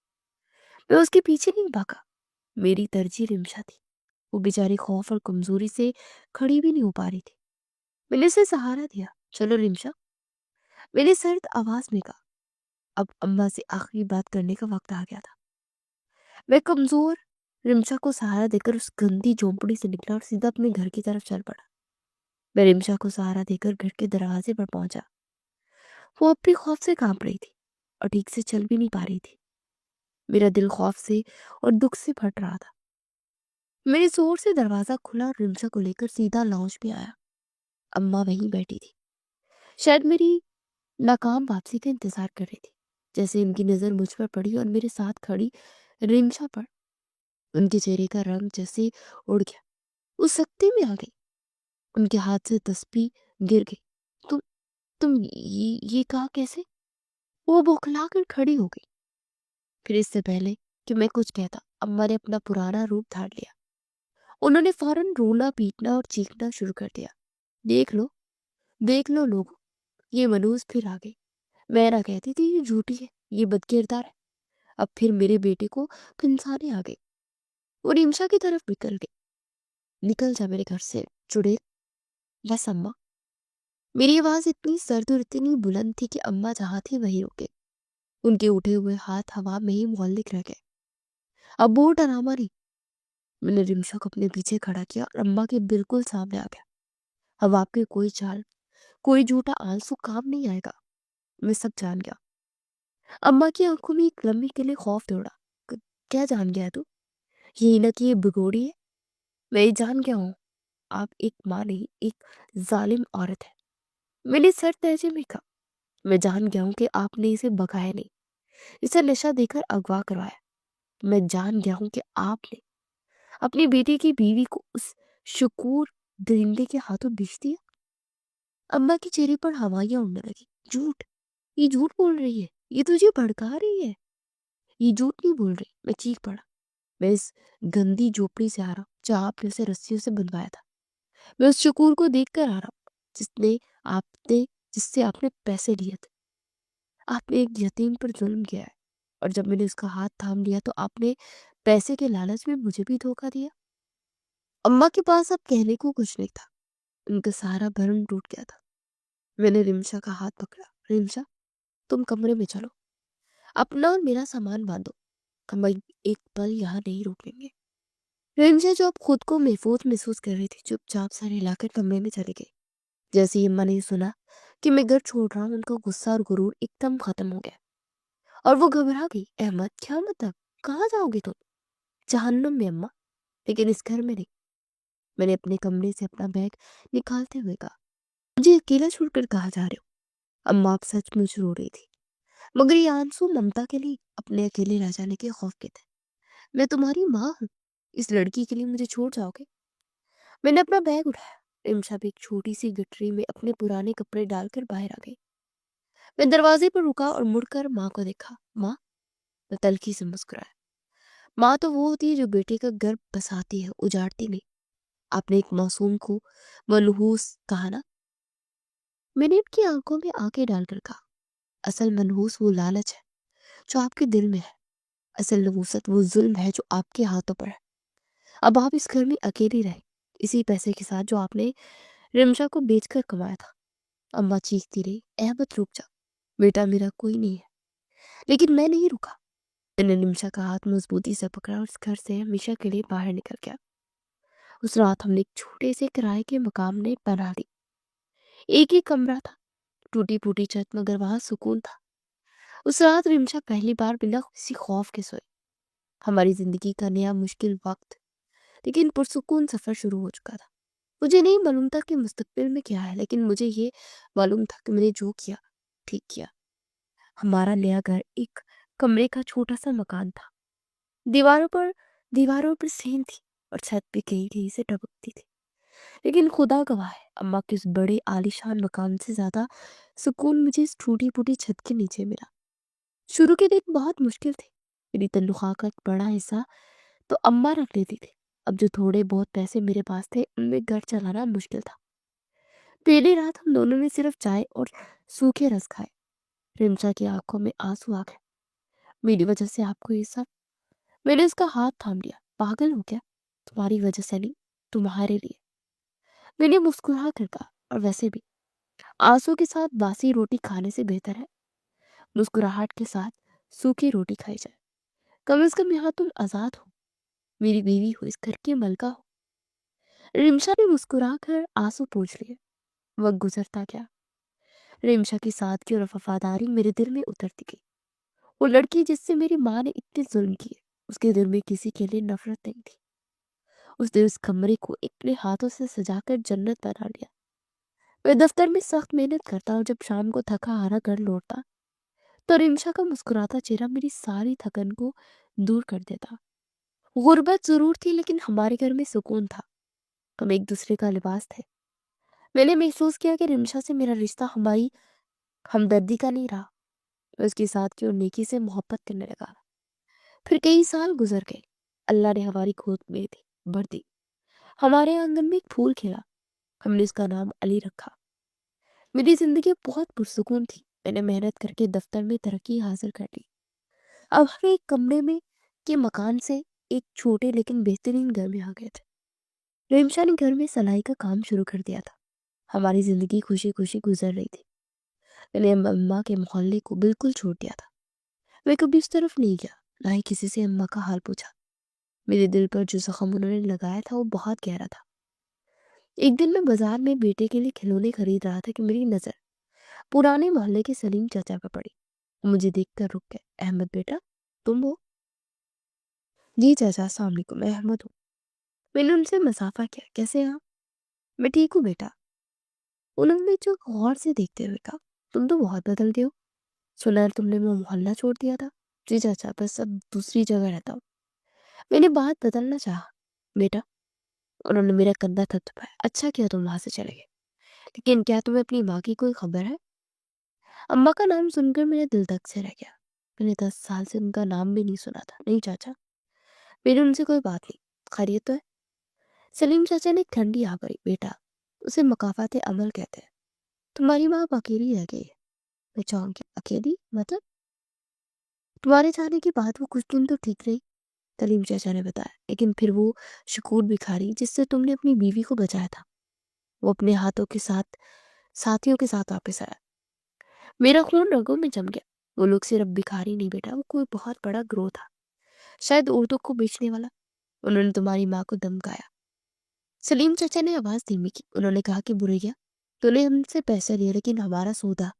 میں اس کے پیچھے نہیں بھاگا۔ میری ترجیح رمشا تھی۔ وہ بیچاری خوف اور کمزوری سے کھڑی بھی نہیں ہو پا رہی تھی۔ میں نے اسے سہارا دیا۔ چلو رمشا، میں نے سرد آواز میں کہا۔ اب اماں سے آخری بات کرنے کا وقت آ گیا تھا۔ میں کمزور رمشا کو سہارا دے کر اس گندی جھونپڑی سے نکلا اور سیدھا اپنے گھر کی طرف چل پڑا۔ میں رمشا کو سہارا دے کر گھر کے دروازے پر پہنچا۔ وہ اپنی خوف سے کانپ رہی تھی اور ٹھیک سے چل بھی نہیں پا رہی تھی۔ میرا دل خوف سے اور دکھ سے پھٹ رہا تھا۔ میں نے زور سے دروازہ کھلا اور رمشا کو لے کر سیدھا لاؤنج میں آیا۔ اماں وہیں بیٹھی تھی۔ شاید میری नाकाम वापसी का इंतजार कर रही थी। जैसे इनकी नज़र मुझ पर पड़ी और मेरे साथ खड़ी रिंशा पर, उनके चेहरे का रंग जैसे उड़ गया। वो सख्ती में आ गई, उनके हाथ से तस्बीह गिर गई। तुम तुम ये कहा कैसे? वो बौखला कर खड़ी हो गई। फिर इससे पहले कि मैं कुछ कहता, अम्मा ने अपना पुराना रूप धार लिया। उन्होंने फौरन रोना पीटना और चीखना शुरू कर दिया। देख लो लोग, ये मनहूस फिर आ गई। मैं ना कहती थी ये झूठी है, ये बदकिरदार है। अब फिर मेरे बेटे को फंसाने आ गई। वो रिमशा की तरफ निकल गई। निकल जा मेरे घर से चुड़ैल। बस अम्मा। मेरी आवाज इतनी सर्द और इतनी बुलंद थी कि अम्मा जहाँ थी वहीं रुके। उनके उठे हुए हाथ हवा में ही मुअल्लिक रह गए। अब वो डरामा नहीं। मैंने रिमशा को अपने पीछे खड़ा किया और अम्मा के बिल्कुल सामने आ गया। अब आपके कोई चाल, कोई झूठा आंसू काम नहीं आएगा। मैं सब जान गया। अम्मा की आंखों में एक लम्हे के लिए खौफ दौड़ा। क्या जान गया तू? यही ना कि ये बिगोड़ी है। मैं ये जान गया हूँ, आप एक माँ नहीं, एक जालिम औरत है। मैंने सर तहजे में कहा। मैं जान गया हूँ कि आपने इसे बकाया नहीं, इसे नशा देकर अगवा करवाया। मैं जान गया हूँ कि आपने अपनी बेटी की बीवी को उस शकूर दरिंदे के हाथों बेच दिया। अम्मा के चेहरे पर हवाइयां उड़ने लगी। झूठ, ये झूठ बोल रही है, ये तुझे भड़का रही है। ये झूठ नहीं बोल रही। मैं चीख पड़ा। मैं इस गंदी झोपड़ी से आ रहा हूँ जहाँ आपने उसे रस्सियों से बंधवाया था। मैं उस शकूर को देख कर आ रहा हूँ जिसने आपने जिससे आपने पैसे लिए थे। आपने एक यतीम पर जुल्म किया है, और जब मैंने उसका हाथ थाम लिया तो आपने पैसे के लालच में मुझे भी धोखा दिया। अम्मा के पास अब कहने को कुछ नहीं था। उनका सारा भरम टूट गया था। मैंने रिमशा का हाथ पकड़ा। रिमशा, तुम कमरे में चलो, अपना और मेरा सामान बांधो। हम एक पल यहाँ नहीं रुकेंगे। रिमशा, जो अब खुद को महफूज महसूस कर रही थी, चुपचाप सर हिलाकर कमरे में चली गई। जैसे ही अम्मा ने सुना कि मैं घर छोड़ रहा हूँ, उनका गुस्सा और गुरूर एकदम खत्म हो गया और वो घबरा गई। अहमद, क्या मतलब? कहाँ जाओगी तुम? जहन्नुम में अम्मा, लेकिन इस घर में नहीं। मैंने अपने कमरे से अपना बैग निकालते हुए कहा। मुझे अकेला छोड़कर कहाँ जा रहे हो? अम्मा अब सचमुच रो रही थी, मगर ये आंसू ममता के लिए, अपने अकेले रह जाने के खौफ के थे। मैं तुम्हारी माँ हूँ, इस लड़की के लिए मुझे छोड़ जाओगे? मैंने अपना बैग उठाया। रिमशा भी एक छोटी सी गठरी में अपने पुराने कपड़े डालकर बाहर आ गई। मैं दरवाजे पर रुका और मुड़कर माँ को देखा। माँ? मैं तल्खी से मुस्कुराया। माँ तो वो होती है जो बेटे का गर्भ बसाती है, उजाड़ती नहीं। आपने एक मासूम को मनहूस कहा ना? मैंने उनकी आंखों में आंखें डालकर कहा, असल मनहूस वो लालच है जो आपके दिल में है। असल नबूसत वो जुल्म है जो आपके हाथों पर है। अब आप इस घर में अकेली रहे, इसी पैसे के साथ जो आपने रिमशा को बेचकर कमाया था। अम्मा चीखती रही, अहमद रुक जा, बेटा मेरा कोई नहीं है। लेकिन मैं नहीं रुका। मैंने रिमशा का हाथ मजबूती से पकड़ा और उस घर से हमेशा के लिए बाहर निकल गया। उस रात हमने एक छोटे से किराए के मकान में बना ली। एक ही कमरा था, टूटी फूटी छत, मगर वहां सुकून था। उस रात रिमशा पहली बार बिना किसी खौफ के सोई। हमारी जिंदगी का नया मुश्किल वक्त, लेकिन पुरसुकून सफर शुरू हो चुका था। मुझे नहीं मालूम था कि मुस्तकबिल में क्या है, लेकिन मुझे ये मालूम था कि मैंने जो किया ठीक किया। हमारा नया घर एक कमरे का छोटा सा मकान था। दीवारों पर दीवारों पर सेंध थी और छत पे कहीं कहीं से टपकती थी। लेकिन खुदा गवाह है, अम्मा के उस बड़े आलीशान मकान से ज्यादा सुकून मुझे इस टूटी फूटी छत के नीचे मिला। शुरू के दिन बहुत मुश्किल थे। मेरी तनख्वाह का एक बड़ा हिस्सा तो अम्मा रख लेती थी। अब जो थोड़े बहुत पैसे मेरे पास थे, उनमें घर चलाना मुश्किल था। पहली रात हम दोनों ने सिर्फ चाय और सूखे रस खाए। रिमशा की आंखों में आंसू आ गए। मेरी वजह से आपको ये सब? मैंने उसका हाथ थाम लिया। पागल हो क्या? तुम्हारी वजह से नहीं, तुम्हारे लिए। मैंने मुस्कुरा कर कहा, और वैसे भी आंसू के साथ बासी रोटी खाने से बेहतर है मुस्कुराहट के साथ सूखी रोटी खाई जाए। कम से कम यहाँ तुम आजाद हो, मेरी बीवी हो, इस घर की मलका हो। रिमशा ने मुस्कुरा कर आंसू पोंछ लिए। वक्त गुजरता गया। रिमशा की सादगी और वफादारी मेरे दिल में उतरती गई। वो लड़की जिससे मेरी माँ ने इतने जुल्म किए, उसके दिल में किसी के लिए नफरत नहीं थी। उसने उस कमरे को अपने हाथों से सजाकर जन्नत बना लिया। मैं दफ्तर में सख्त मेहनत करता और जब शाम को थका हारा घर लौटता तो रिमशा का मुस्कुराता चेहरा मेरी सारी थकन को दूर कर देता। गुर्बत जरूर थी लेकिन हमारे घर में सुकून था। हम एक दूसरे का लिबास थे। मैंने महसूस किया कि रिमशा से मेरा रिश्ता हमारी हमदर्दी का नहीं रहा। मैं उसके साथ की और नेकी से मोहब्बत करने लगा। फिर कई साल गुजर गए। अल्लाह ने हमारी खोज में थी भर दी। हमारे आंगन में एक फूल खिला। हमने उसका नाम अली रखा। मेरी जिंदगी बहुत पुरसुकून थी। मैंने मेहनत करके दफ्तर में तरक्की हासिल कर ली। अब हम एक कमरे में के मकान से एक छोटे लेकिन बेहतरीन घर में आ गए थे। रेमशा ने घर में सलाई का काम शुरू कर दिया था। हमारी जिंदगी खुशी खुशी गुजर रही थी। मैंने अम्मा के मोहल्ले को बिल्कुल छोड़ दिया था। मैं कभी उस तरफ नहीं गया, ना ही किसी से अम्मा का हाल पूछा। मेरे दिल पर जो जख्म उन्होंने लगाया था वो बहुत गहरा था। एक दिन मैं बाजार में बेटे के लिए खिलौने खरीद रहा था कि मेरी नजर पुराने मोहल्ले के सलीम चाचा पर पड़ी। वो मुझे देखकर रुक गए। अहमद बेटा, तुम हो? जी चाचा, अस्सलाम वालेकुम, मैं अहमद हूँ। मैंने उनसे मसाफा किया। कैसे हैं आप? मैं ठीक हूँ बेटा। उन्होंने जो गौर से देखते हुए कहा, तुम तो बहुत बदल गए हो। सुना है तुमने वो मोहल्ला छोड़ दिया था। जी चाचा, बस अब दूसरी जगह रहता हूँ। मैंने बात बदलना चाहा। बेटा, उन्होंने मेरा कंधा थपथपाया। अच्छा किया तुम वहां से चले गए, लेकिन क्या तुम्हें अपनी माँ की कोई खबर है? अम्मा का नाम सुनकर मेरा दिल धक से रह गया। मैंने 10 साल से उनका नाम भी नहीं सुना था। नहीं चाचा, मेरी उनसे कोई बात नहीं। खैरियत तो है? सलीम चाचा ने एक ठंडी आ भरी। बेटा, उसे मकाफात अमल कहते हैं। तुम्हारी माँ अब अकेली रह गई है। मैं चौंक गया। अकेली मतलब? तुम्हारे जाने के बाद वो कुछ दिन तो ठीक रही, सलीम चाचा ने बताया, लेकिन फिर वो शकूर भिखारी जिससे तुमने अपनी बीवी को बचाया था, वो अपने हाथों के साथ साथियों के साथ वापस आया। मेरा खून रगों में जम गया। वो लोग सिर्फ भिखारी नहीं बेटा, वो कोई बहुत बड़ा ग्रोह था, शायद औरतों को बेचने वाला। उन्होंने तुम्हारी माँ को धमकाया। सलीम चाचा ने आवाज धीमी की। उन्होंने कहा कि बुरैया, तूने हमसे पैसे लिए लेकिन हमारा सौदा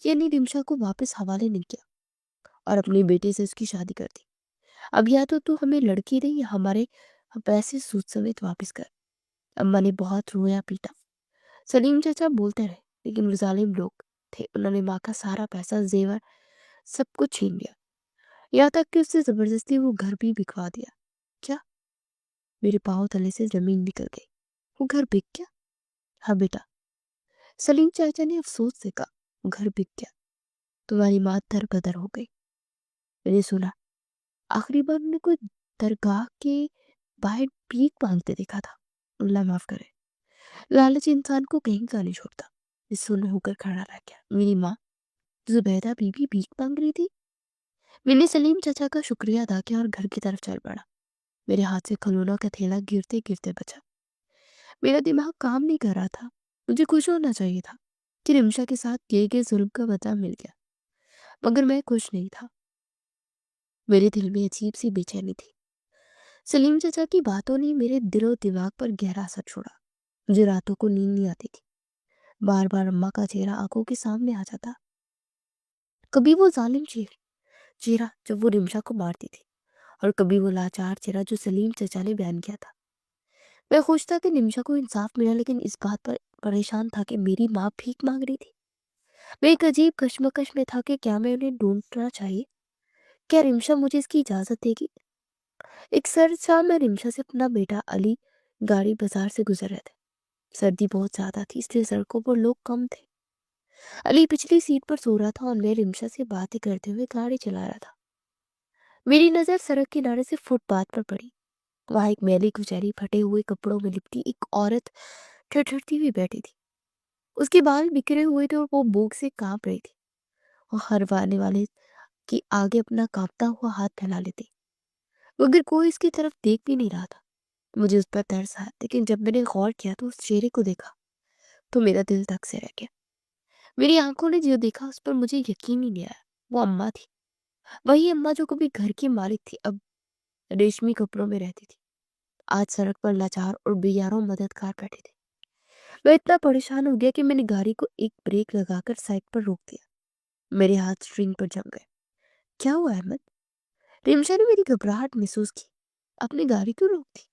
यानी रिमशा को वापस हवाले नहीं किया और अपनी बेटी से उसकी शादी कर दी। अब या तो तू हमें लड़की दे या हमारे पैसे सूद समेत वापस कर। अम्मा ने बहुत रोया पीटा। सलीम चाचा बोलते रहे, लेकिन वो जालिम लोग थे। उन्होंने माँ का सारा पैसा, जेवर, सब कुछ छीन लिया। यहाँ तक कि उससे जबरदस्ती वो घर भी बिकवा दिया। क्या? मेरे पाँव तले से जमीन निकल गई। वो घर बिक गया? हाँ बेटा, सलीम चाचा ने अफसोस से कहा। वो घर बिक गया। तुम्हारी माँ दर बदर हो गई। मैंने सुना आखिरी बार उन्हें कोई दरगाह के बाहर भीख मांगते देखा था। अल्लाह माफ करे, लालच इंसान को कहीं का नहीं छोड़ता। मैं सुन्न होकर खड़ा रह गया। मेरी माँ जुबैदा बीबी भीख मांग रही थी? मैंने सलीम चाचा का शुक्रिया अदा किया और घर की तरफ चल पड़ा। मेरे हाथ से खिलौनों का थैला गिरते गिरते बचा। मेरा दिमाग काम नहीं कर रहा था। मुझे खुश होना चाहिए था कि रिमशा के साथ किए गए जुल्म का बदला मिल गया, मगर मैं खुश नहीं था। मेरे दिल में अजीब सी बेचैनी थी। सलीम चाचा की बातों ने मेरे दिलो दिमाग पर गहरा असर छोड़ा। मुझे रातों को नींद नहीं आती थी। बार बार अम्मा का चेहरा आंखों के सामने आ जाता। कभी वो जालिम चेहरा जब वो रिमशा को मारती थी, और कभी वो लाचार चेहरा जो सलीम चचा ने बयान किया था। मैं खुश था कि रिमशा को इंसाफ मिला, लेकिन इस बात पर परेशान था कि मेरी माँ भीख मांग रही थी। मैं एक अजीब कश्मकश में था कि क्या मैं उन्हें ढूंढना चाहिए, क्या रिमशा मुझे इसकी इजाजत देगी। एक सर्द शाम में रिमशा से अपना बेटा अली गाड़ी बाजार से गुजर रहे थे। सर्दी बहुत ज्यादा थी, इसलिए सड़कों पर लोग कम थे। अली पिछली सीट पर सो रहा था और मैं रिमशा से बातें करते हुए गाड़ी चला रहा था। मेरी नजर सड़क किनारे से फुटपाथ पर पड़ी। वहां एक मैली कुचैली फटे हुए कपड़ों में लिपटी एक औरत ठठरती हुई बैठी थी। उसके बाल बिखरे हुए थे और वो भूख से कांप रही थी। वो हर आने वाले के आगे अपना कांपता हुआ हाथ फैला लेती, मगर कोई इसकी तरफ देख भी नहीं रहा था। मुझे उस पर तरस आया, लेकिन जब मैंने गौर किया तो उस चेहरे को देखा तो मेरा दिल धक से रह गया। मेरी आंखों ने जो देखा उस पर मुझे यकीन ही नहीं आया। वो अम्मा थी, वही अम्मा जो कभी घर की मालिक थी, अब रेशमी कपड़ों में रहती थी। आज सड़क पर लाचार और बेयारों मददगार बैठे थे। मैं इतना परेशान हो गया कि मैंने गाड़ी को एक ब्रेक लगाकर साइड पर रोक दिया। मेरे हाथ स्ट्रिंग पर जम गए। क्या हुआ अहमद? रिमशा ने मेरी घबराहट महसूस की। अपनी गाड़ी क्यों रोक दी?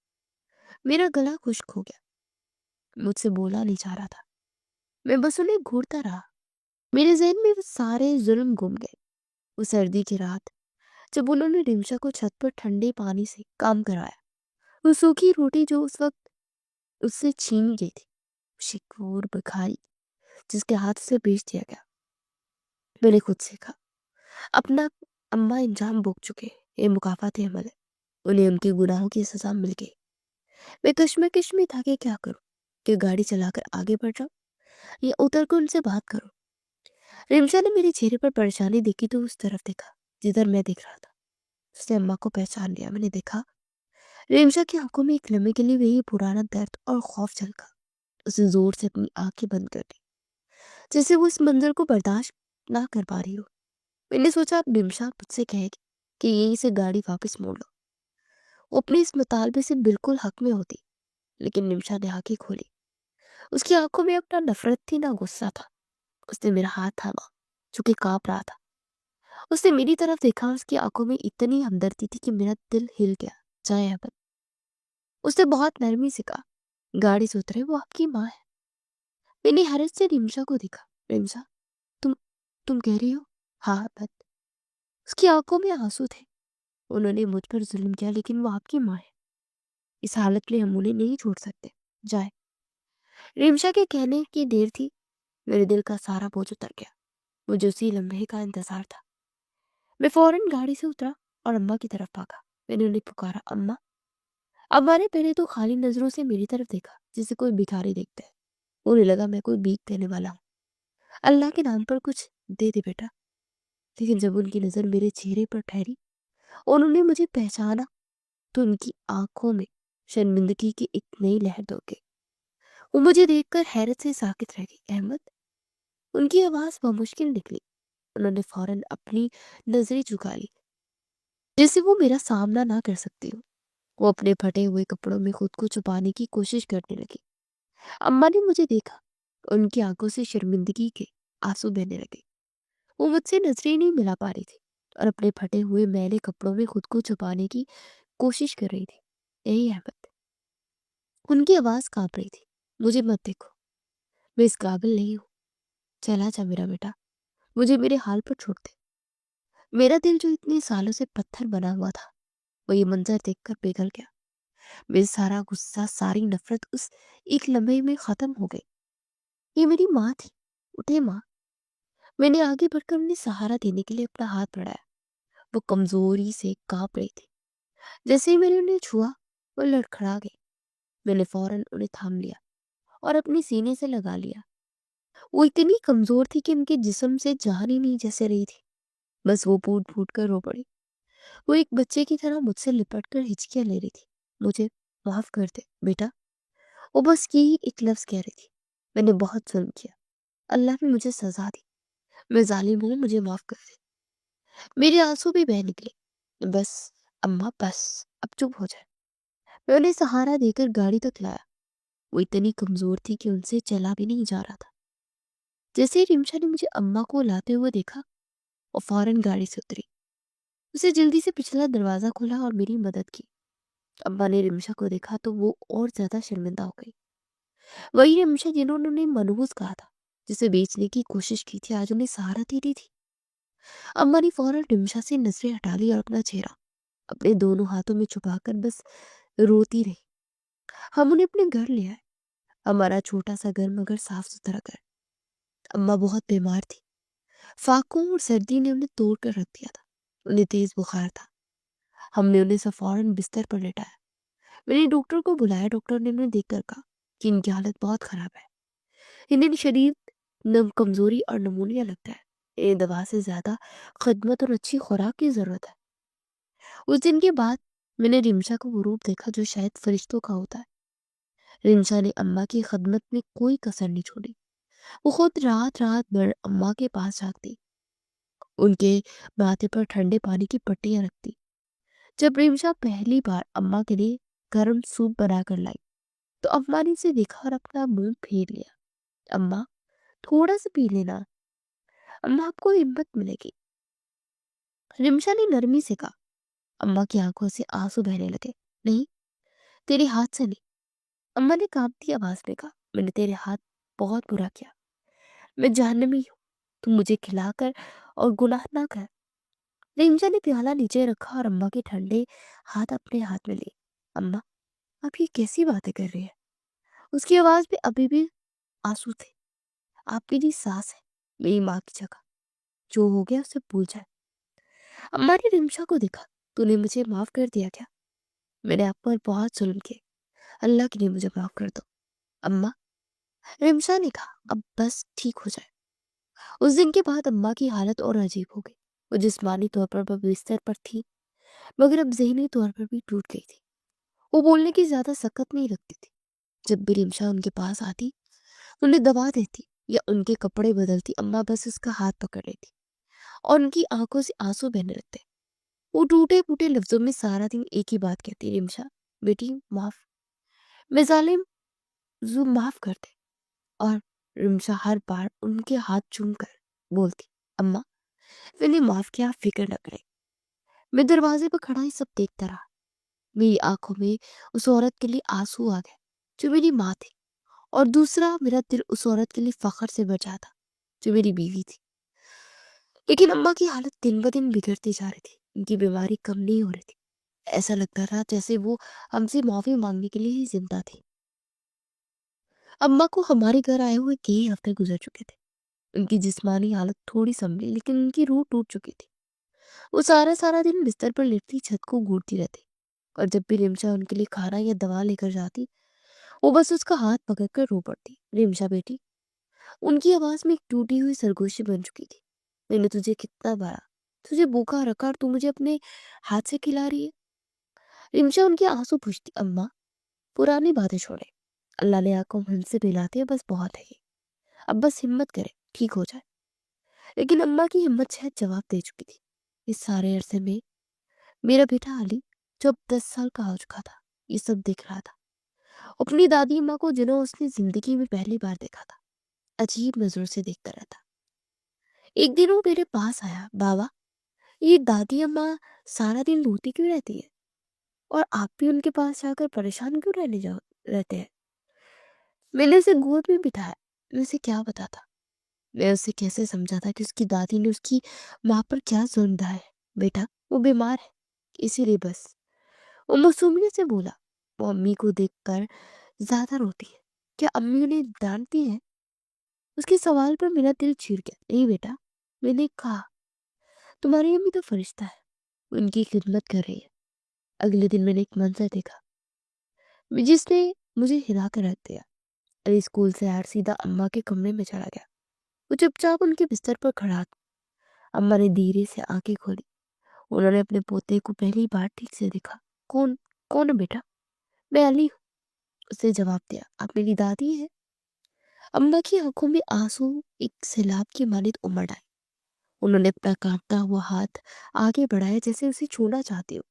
मेरा गला खुश्क हो गया। मुझसे बोला नहीं जा रहा था। मैं बस उन्हें घूरता रहा। मेरे ज़हन में वो सारे ज़ुल्म गुम गए। वो सर्दी की रात जब उन्होंने रिमशा को छत पर ठंडे पानी से काम कराया, वो सूखी रोटी जो उस वक्त उससे छीनी गई थी, शिकूर भिखारी जिसके हाथ से बेच दिया गया। मैंने खुद सीखा अपना अम्मा इंजाम भोग चुके, ये मुकाफात अमल है। उन्हें उनके गुनाहों की सजा मिल गई। मैं कश्मकश में था कि क्या करूं, कि गाड़ी चलाकर आगे बढ़ जाऊं या उतर कर उनसे बात करूं। रिमशा ने मेरे चेहरे पर परेशानी देखी तो उस तरफ देखा जिधर मैं देख रहा था। उसने अम्मा को पहचान लिया। मैंने देखा रिमशा की आंखों में एक लम्हे के लिए वही पुराना दर्द और खौफ झलका। उसने जोर से अपनी आंखें बंद कर दी, जैसे वो इस मंजर को बर्दाश्त ना कर पा रही हो। मैंने सोचा अब रिमशा मुझसे कहेगी कि यहीं से गाड़ी वापस मोड़ लो। वो अपने इस मुतालबे से बिल्कुल हक में होती, लेकिन रिमशा ने आंखें खोली। उसकी आंखों में अपना नफरत थी ना गुस्सा था। उसने मेरा हाथ थामा जो कि कांप रहा था। उसने मेरी तरफ देखा। उसकी आंखों में इतनी हमदर्दी थी कि मेरा दिल हिल गया। जाए अहमद, उसने बहुत नरमी से कहा, गाड़ी से उतरे, वो आपकी माँ है। मैंने हैरत से रिमशा को देखा। रिमशा, तुम तुम कह रही हो? हाँ अहमद। उसकी आंखों में आंसू थे। उन्होंने मुझ पर जुल्म किया, लेकिन वो आपकी माँ है। इस हालत में हम उन्हें नहीं छोड़ सकते। जाए। रिमशा के कहने की देर थी। मेरे दिल का सारा बोझ उतर गया। मुझे उसी लम्हे का इंतजार था। मैं फौरन गाड़ी से उतरा और अम्मा की तरफ भागा। मैंने उन्हें पुकारा, अम्मा। अम्मा ने पहले तो खाली नजरों से मेरी तरफ देखा, जैसे कोई भिखारी देखता है। उन्हें लगा मैं कोई भीख देने वाला हूँ। अल्लाह के नाम पर कुछ दे दे बेटा। लेकिन जब उनकी नजर मेरे चेहरे पर ठहरी, उन्होंने मुझे पहचाना, तो उनकी आंखों में शर्मिंदगी की एक नई लहर दौड़ गई। वो मुझे देखकर हैरत से साकित रह गई। अहमद, उनकी आवाज बमुश्किल निकली। उन्होंने फौरन अपनी नजरें झुका ली, जैसे वो मेरा सामना ना कर सकती हो। वो अपने फटे हुए कपड़ों में खुद को छुपाने की कोशिश करने लगी। अम्मा ने मुझे देखा। उनकी आंखों से शर्मिंदगी के आंसू बहने लगे। वो मुझसे नजरें नहीं मिला पा रही थी और अपने फटे हुए मैले कपड़ों में खुद को छुपाने की कोशिश कर रही थी। यही अहमद, उनकी आवाज कांप रही थी, मुझे मत देखो, मैं इस काबिल नहीं हूँ। चला जा मेरा बेटा, मुझे मेरे हाल पर छोड़ दे। मेरा दिल जो इतने सालों से पत्थर बना हुआ था, वो ये मंजर देखकर पिघल गया। मेरा सारा गुस्सा, सारी नफरत उस एक लम्हे में खत्म हो गई। ये मेरी माँ थी। उठे माँ। मैंने आगे बढ़कर उन्हें सहारा देने के लिए अपना हाथ बढ़ाया। वो कमजोरी से कांप रही थी। जैसे ही मैंने उन्हें छुआ, वो लड़खड़ा गई। मैंने फौरन उन्हें थाम लिया और अपने सीने से लगा लिया। वो इतनी कमजोर थी कि उनके जिस्म से जान ही नहीं जैसे रही थी। बस वो फूट फूट कर रो पड़ी। वो एक बच्चे की तरह मुझसे लिपट कर हिचकियां ले रही थी। मुझे माफ कर दे बेटा, वो बस यही एक लफ्ज कह रही थी। मैंने बहुत जुल्म किया, अल्लाह ने मुझे सजा दी। मैं जालिम हूँ, मुझे माफ कर दे। मेरे आंसू भी बह निकले। बस अम्मा, बस अब चुप हो जाए। मैं उन्हें सहारा देकर गाड़ी तक लाया। वो इतनी कमजोर थी कि उनसे चला भी नहीं जा रहा था। जैसे ही रिमशा ने मुझे अम्मा को लाते हुए देखा, वो फौरन गाड़ी से उतरी। उसे जल्दी से पिछला दरवाजा खोला और मेरी मदद की। अम्मा ने रिमशा को देखा तो वो और ज्यादा शर्मिंदा हो गई। वही रिमशा जिन्होंने उन्हें मनहूस कहा था, जिसे बेचने की कोशिश की थी, आज उन्हें सहारा दे रही थी। अम्मा ने फौरन रिमशा से नजरें हटा ली और अपना चेहरा अपने दोनों हाथों में छुपाकर बस रोती रही। हम उन्हें अपने घर ले आए। हमारा छोटा सा घर, मगर साफ सुथरा घर। अम्मा बहुत बीमार थी। फाकों और सर्दी ने उन्हें तोड़ कर रख दिया था। उन्हें तेज बुखार था। हमने उन्हें सब फौरन बिस्तर पर लेटाया। मैंने डॉक्टर को बुलाया। डॉक्टर ने उन्हें देखकर कहा कि इनकी हालत बहुत खराब है। इन्हें शरीर नम कमजोरी और नमूनिया लगता है। इन्हें दवा से ज्यादा खदमत और अच्छी खुराक की जरूरत है। उस दिन के बाद मैंने रिमशा को वो रूप देखा जो शायद फरिश्तों का होता है। रिमशा ने अम्मा की खदमत में कोई कसर नहीं छोड़ी। वो खुद रात रात भर अम्मा के पास जागती, उनके माथे पर ठंडे पानी की पट्टियां रखती। जब रिमशा पहली बार अम्मा के लिए गर्म सूप बनाकर लाई, तो अम्मा ने इसे देखा और अपना मुंह फेर लिया। अम्मा, थोड़ा सा पी लेना, अम्मा आपको हिम्मत मिलेगी। रिमशा ने नरमी से कहा। अम्मा की आंखों से आंसू बहने लगे। नहीं, तेरे हाथ से नहीं। अम्मा ने कांपती आवाज में कहा, मैंने तेरे हाथ बहुत बुरा किया। मैं जहन्नमी हूँ, तुम मुझे खिलाकर और गुनाह ना कर। रिमजा ने प्याला नीचे रखा और अम्मा के ठंडे हाथ अपने हाथ में लिए। अम्मा, आप ये कैसी बातें कर रही हैं? उसकी आवाज में अभी भी आंसू थे। आप मेरी सास है, मेरी माँ की जगह। जो हो गया उसे भूल जाए। अम्मा ने रिमशा को देखा। तूने मुझे माफ कर दिया क्या? मैंने आप पर बहुत जुल्म किए, अल्लाह के लिए मुझे माफ कर दो। अम्मा, रिमशा ने कहा, अब बस ठीक हो जाए। उस दिन के बाद अम्मा की हालत और अजीब हो गई। वो जिस्मानी तौर पर बिस्तर पर थी, मगर अब ज़हनी तौर पर भी टूट गई थी। वो बोलने की ज्यादा सकत नहीं रखती थी। जब भी रिमशा उनके पास आती, उन्हें दबा देती या उनके कपड़े बदलती, अम्मा बस उसका हाथ पकड़ लेती और उनकी आंखों से आंसू बहने लगते। वो टूटे फूटे लफ्जों में सारा दिन एक ही बात कहती, रिमशा बेटी माफ, मैं जालिम, माफ कर दे। और रिमशा हर बार उनके हाथ चूम कर बोलती, अम्मा मैंने माफ किया, फिक्र न करे। मैं दरवाजे पर खड़ा ही सब देखता रहा। मेरी आंखों में उस औरत के लिए आंसू आ गए जो मेरी माँ थी, और दूसरा मेरा दिल उस औरत के लिए फख्र से भर जाता जो मेरी बीवी थी। लेकिन अम्मा की हालत दिन ब दिन बिगड़ती जा रही थी। उनकी बीमारी कम नहीं हो रही थी। ऐसा लगता था जैसे वो हमसे माफी मांगने के लिए ही जिंदा थी। अम्मा को हमारे घर आए हुए कई हफ्ते गुजर चुके थे। उनकी जिस्मानी हालत थोड़ी संभली, लेकिन उनकी रूह टूट चुकी थी। वो सारा सारा दिन बिस्तर पर लेटती छत को घूरती रहती, और जब भी रिमशा उनके लिए खाना या दवा लेकर जाती, वो बस उसका हाथ पकड़कर रो पड़ती, रिमशा बेटी। उनकी आवाज में एक टूटी हुई सरगोशी बन चुकी थी। मैंने तुझे कितना मारा, तुझे भूखा रखा, और तू मुझे अपने हाथ से खिला रही है। रिमशा उनके आंसू पूछती, अम्मा पुरानी बातें छोड़े, अल्लाह ने आंखों हमसे मिलाती है, बस बहुत है ये। अब बस हिम्मत करे, ठीक हो जाए। लेकिन अम्मा की हिम्मत शायद जवाब दे चुकी थी। इस सारे अरसे में मेरा बेटा अली, जो अब 10 साल का हो चुका था, ये सब देख रहा था। अपनी दादी अम्मा को, जिन्हें उसने जिंदगी में पहली बार देखा था, अजीब नजरों से देखता रहता। एक दिन वो मेरे पास आया, बाबा ये दादी अम्मा सारा दिन रोती क्यों रहती है, और आप भी उनके पास जाकर परेशान क्यों रहते हैं? मैंने उसे गोद में बिठाया। मैं उसे क्या बताता, मैं उसे कैसे समझाता कि उसकी दादी ने उसकी माँ पर क्या जुल्म ढाया है। बेटा वो बीमार है, इसीलिए बस। वो मासूमियत से बोला। वो अम्मी को देखकर ज्यादा रोती है, क्या अम्मी उन्हें डांटती है? उसके सवाल पर मेरा दिल चीर गया। नहीं बेटा, मैंने कहा तुम्हारी अम्मी तो फरिश्ता है, उनकी खिदमत कर रही है। अगले दिन मैंने एक मंजर देखा जिसने मुझे हिला कर रख दिया। अली स्कूल से आकर सीधा अम्मा के कमरे में चला गया। वो चुपचाप उनके बिस्तर पर खड़ा था। अम्मा ने धीरे से आंखें खोली। उन्होंने अपने पोते को पहली बार ठीक से देखा। कौन कौन है बेटा? मैं अली हूँ, उसने जवाब दिया। आप मेरी दादी है? अम्मा की आंखों में आंसू एक सैलाब की मानित उमड़ आए। उन्होंने अपना कांपता हुआ हाथ आगे बढ़ाया, जैसे उसे छूना चाहती हो,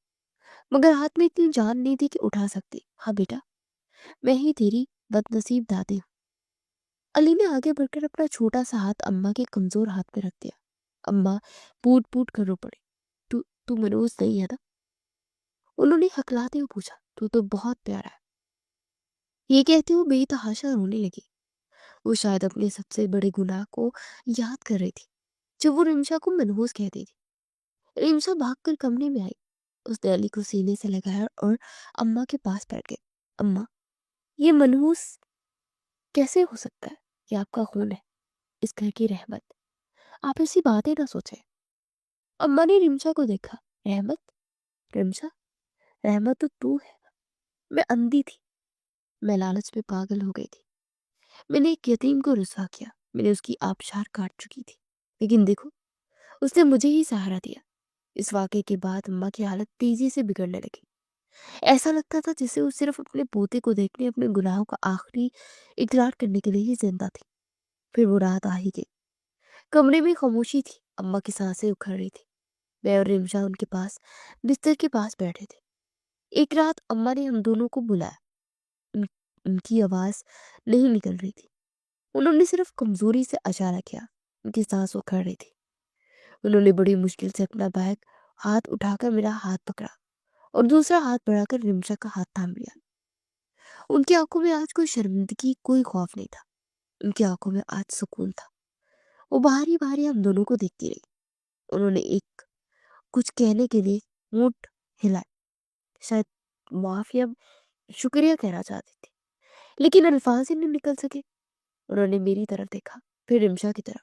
मगर हाथ में इतनी जान नहीं थी कि उठा सकती। हाँ बेटा, मैं ही तेरी बदनसीब दादी हूँ। अली ने आगे बढ़कर अपना छोटा सा हाथ अम्मा के कमजोर हाथ पे रख दिया। अम्मा फूट फूट कर रो पड़ी। तू तू मनोज नहीं है ना? उन्होंने हकलाते हुए पूछा। तू तो बहुत प्यारा है। ये कहते हुए बेतहाशा रोने लगी। वो शायद अपने सबसे बड़े गुनाह को याद कर रही थी, जब वो रिमशा को मनहूस कहती थी। रिमशा भागकर कमरे में आई। उसने अली को सीने से लगाया और अम्मा के पास बैठ गई। अम्मा, ये मनहूस कैसे हो सकता है? ये आपका खून है, इस घर की रहमत। आप ऐसी बातें ना सोचें। अम्मा ने रिमशा को देखा। रहमत? रिमशा, रहमत तो तू है। मैं अंधी थी, मैं लालच में पागल हो गई थी। मैंने एक यतीम को रुसवा किया, मैंने उसकी आबशार काट चुकी थी। लेकिन देखो, उसने मुझे ही सहारा दिया। इस वाक़े के बाद अम्मा की हालत तेजी से बिगड़ने लगी। ऐसा लगता था जैसे वो सिर्फ अपने पोते को देखने, अपने गुनाहों का आखिरी इकरार करने के लिए ही जिंदा थी। फिर वो रात आ ही गई। कमरे में खामोशी थी। अम्मा की सांसें उखड़ रही थी। मैं और रिमशा उनके पास बिस्तर के पास बैठे थे। एक रात अम्मा ने हम दोनों को बुलाया। उन, उनकी आवाज नहीं निकल रही थी। उन्होंने सिर्फ कमजोरी से इशारा किया। उनकी सांस उखड़ रही थी। उन्होंने बड़ी मुश्किल से अपना बैग हाथ उठाकर मेरा हाथ पकड़ा और दूसरा हाथ बढ़ाकर रिमशा का हाथ थाम लिया। उनकी आंखों में आज कोई शर्मिंदगी, कोई खौफ नहीं था। उनकी आंखों में आज सुकून था। वो बाहरी-बाहरी हम दोनों को देखती रही। उन्होंने एक कुछ कहने के लिए होंठ हिलाए, शायद माफ़ या शुक्रिया कहना चाहती थी, लेकिन अल्फ़ाज़ ही नहीं निकल सके। उन्होंने मेरी तरफ देखा, फिर रिमशा की तरफ।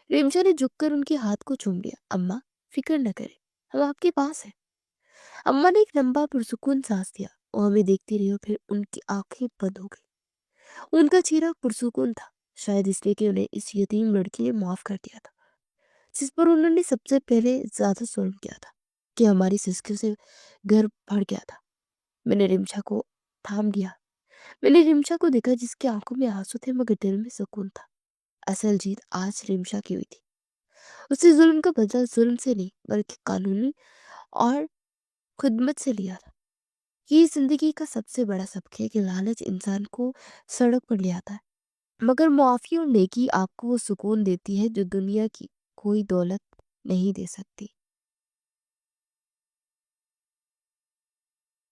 रिमशा ने झुककर उनके हाथ को चूम लिया। अम्मा, फ़िक्र न करें, हम आपके पास हैं। अम्मा ने एक लंबा पुरसुकून साँस लिया। वो हमें देखती रही और फिर उनकी आँखें बंद हो गईं। उनका चेहरा पुरसुकून था, शायद इसलिए कि उन्हें इस यतीम लड़की ने माफ़ कर दिया था, जिस पर उन्होंने सबसे पहले ज़्यादा जुल्म किया था, कि हमारी सिसकियों से घर भर गया था। मैंने रिमशा को थाम लिया। मैंने रिमशा को देखा, जिसकी आंखों में आंसू थे मगर दिल में सुकून था। असल जीत आज रिमशा की हुई थी। उसने जुल्म का बदला जुल्म से नहीं बल्कि कानूनी और खुदमत से लिया था। ये जिंदगी का सबसे बड़ा सबक है कि लालच इंसान को सड़क पर ले आता है, मगर मुआफ़ी और नेकी आपको वो सुकून देती है जो दुनिया की कोई दौलत नहीं दे सकती।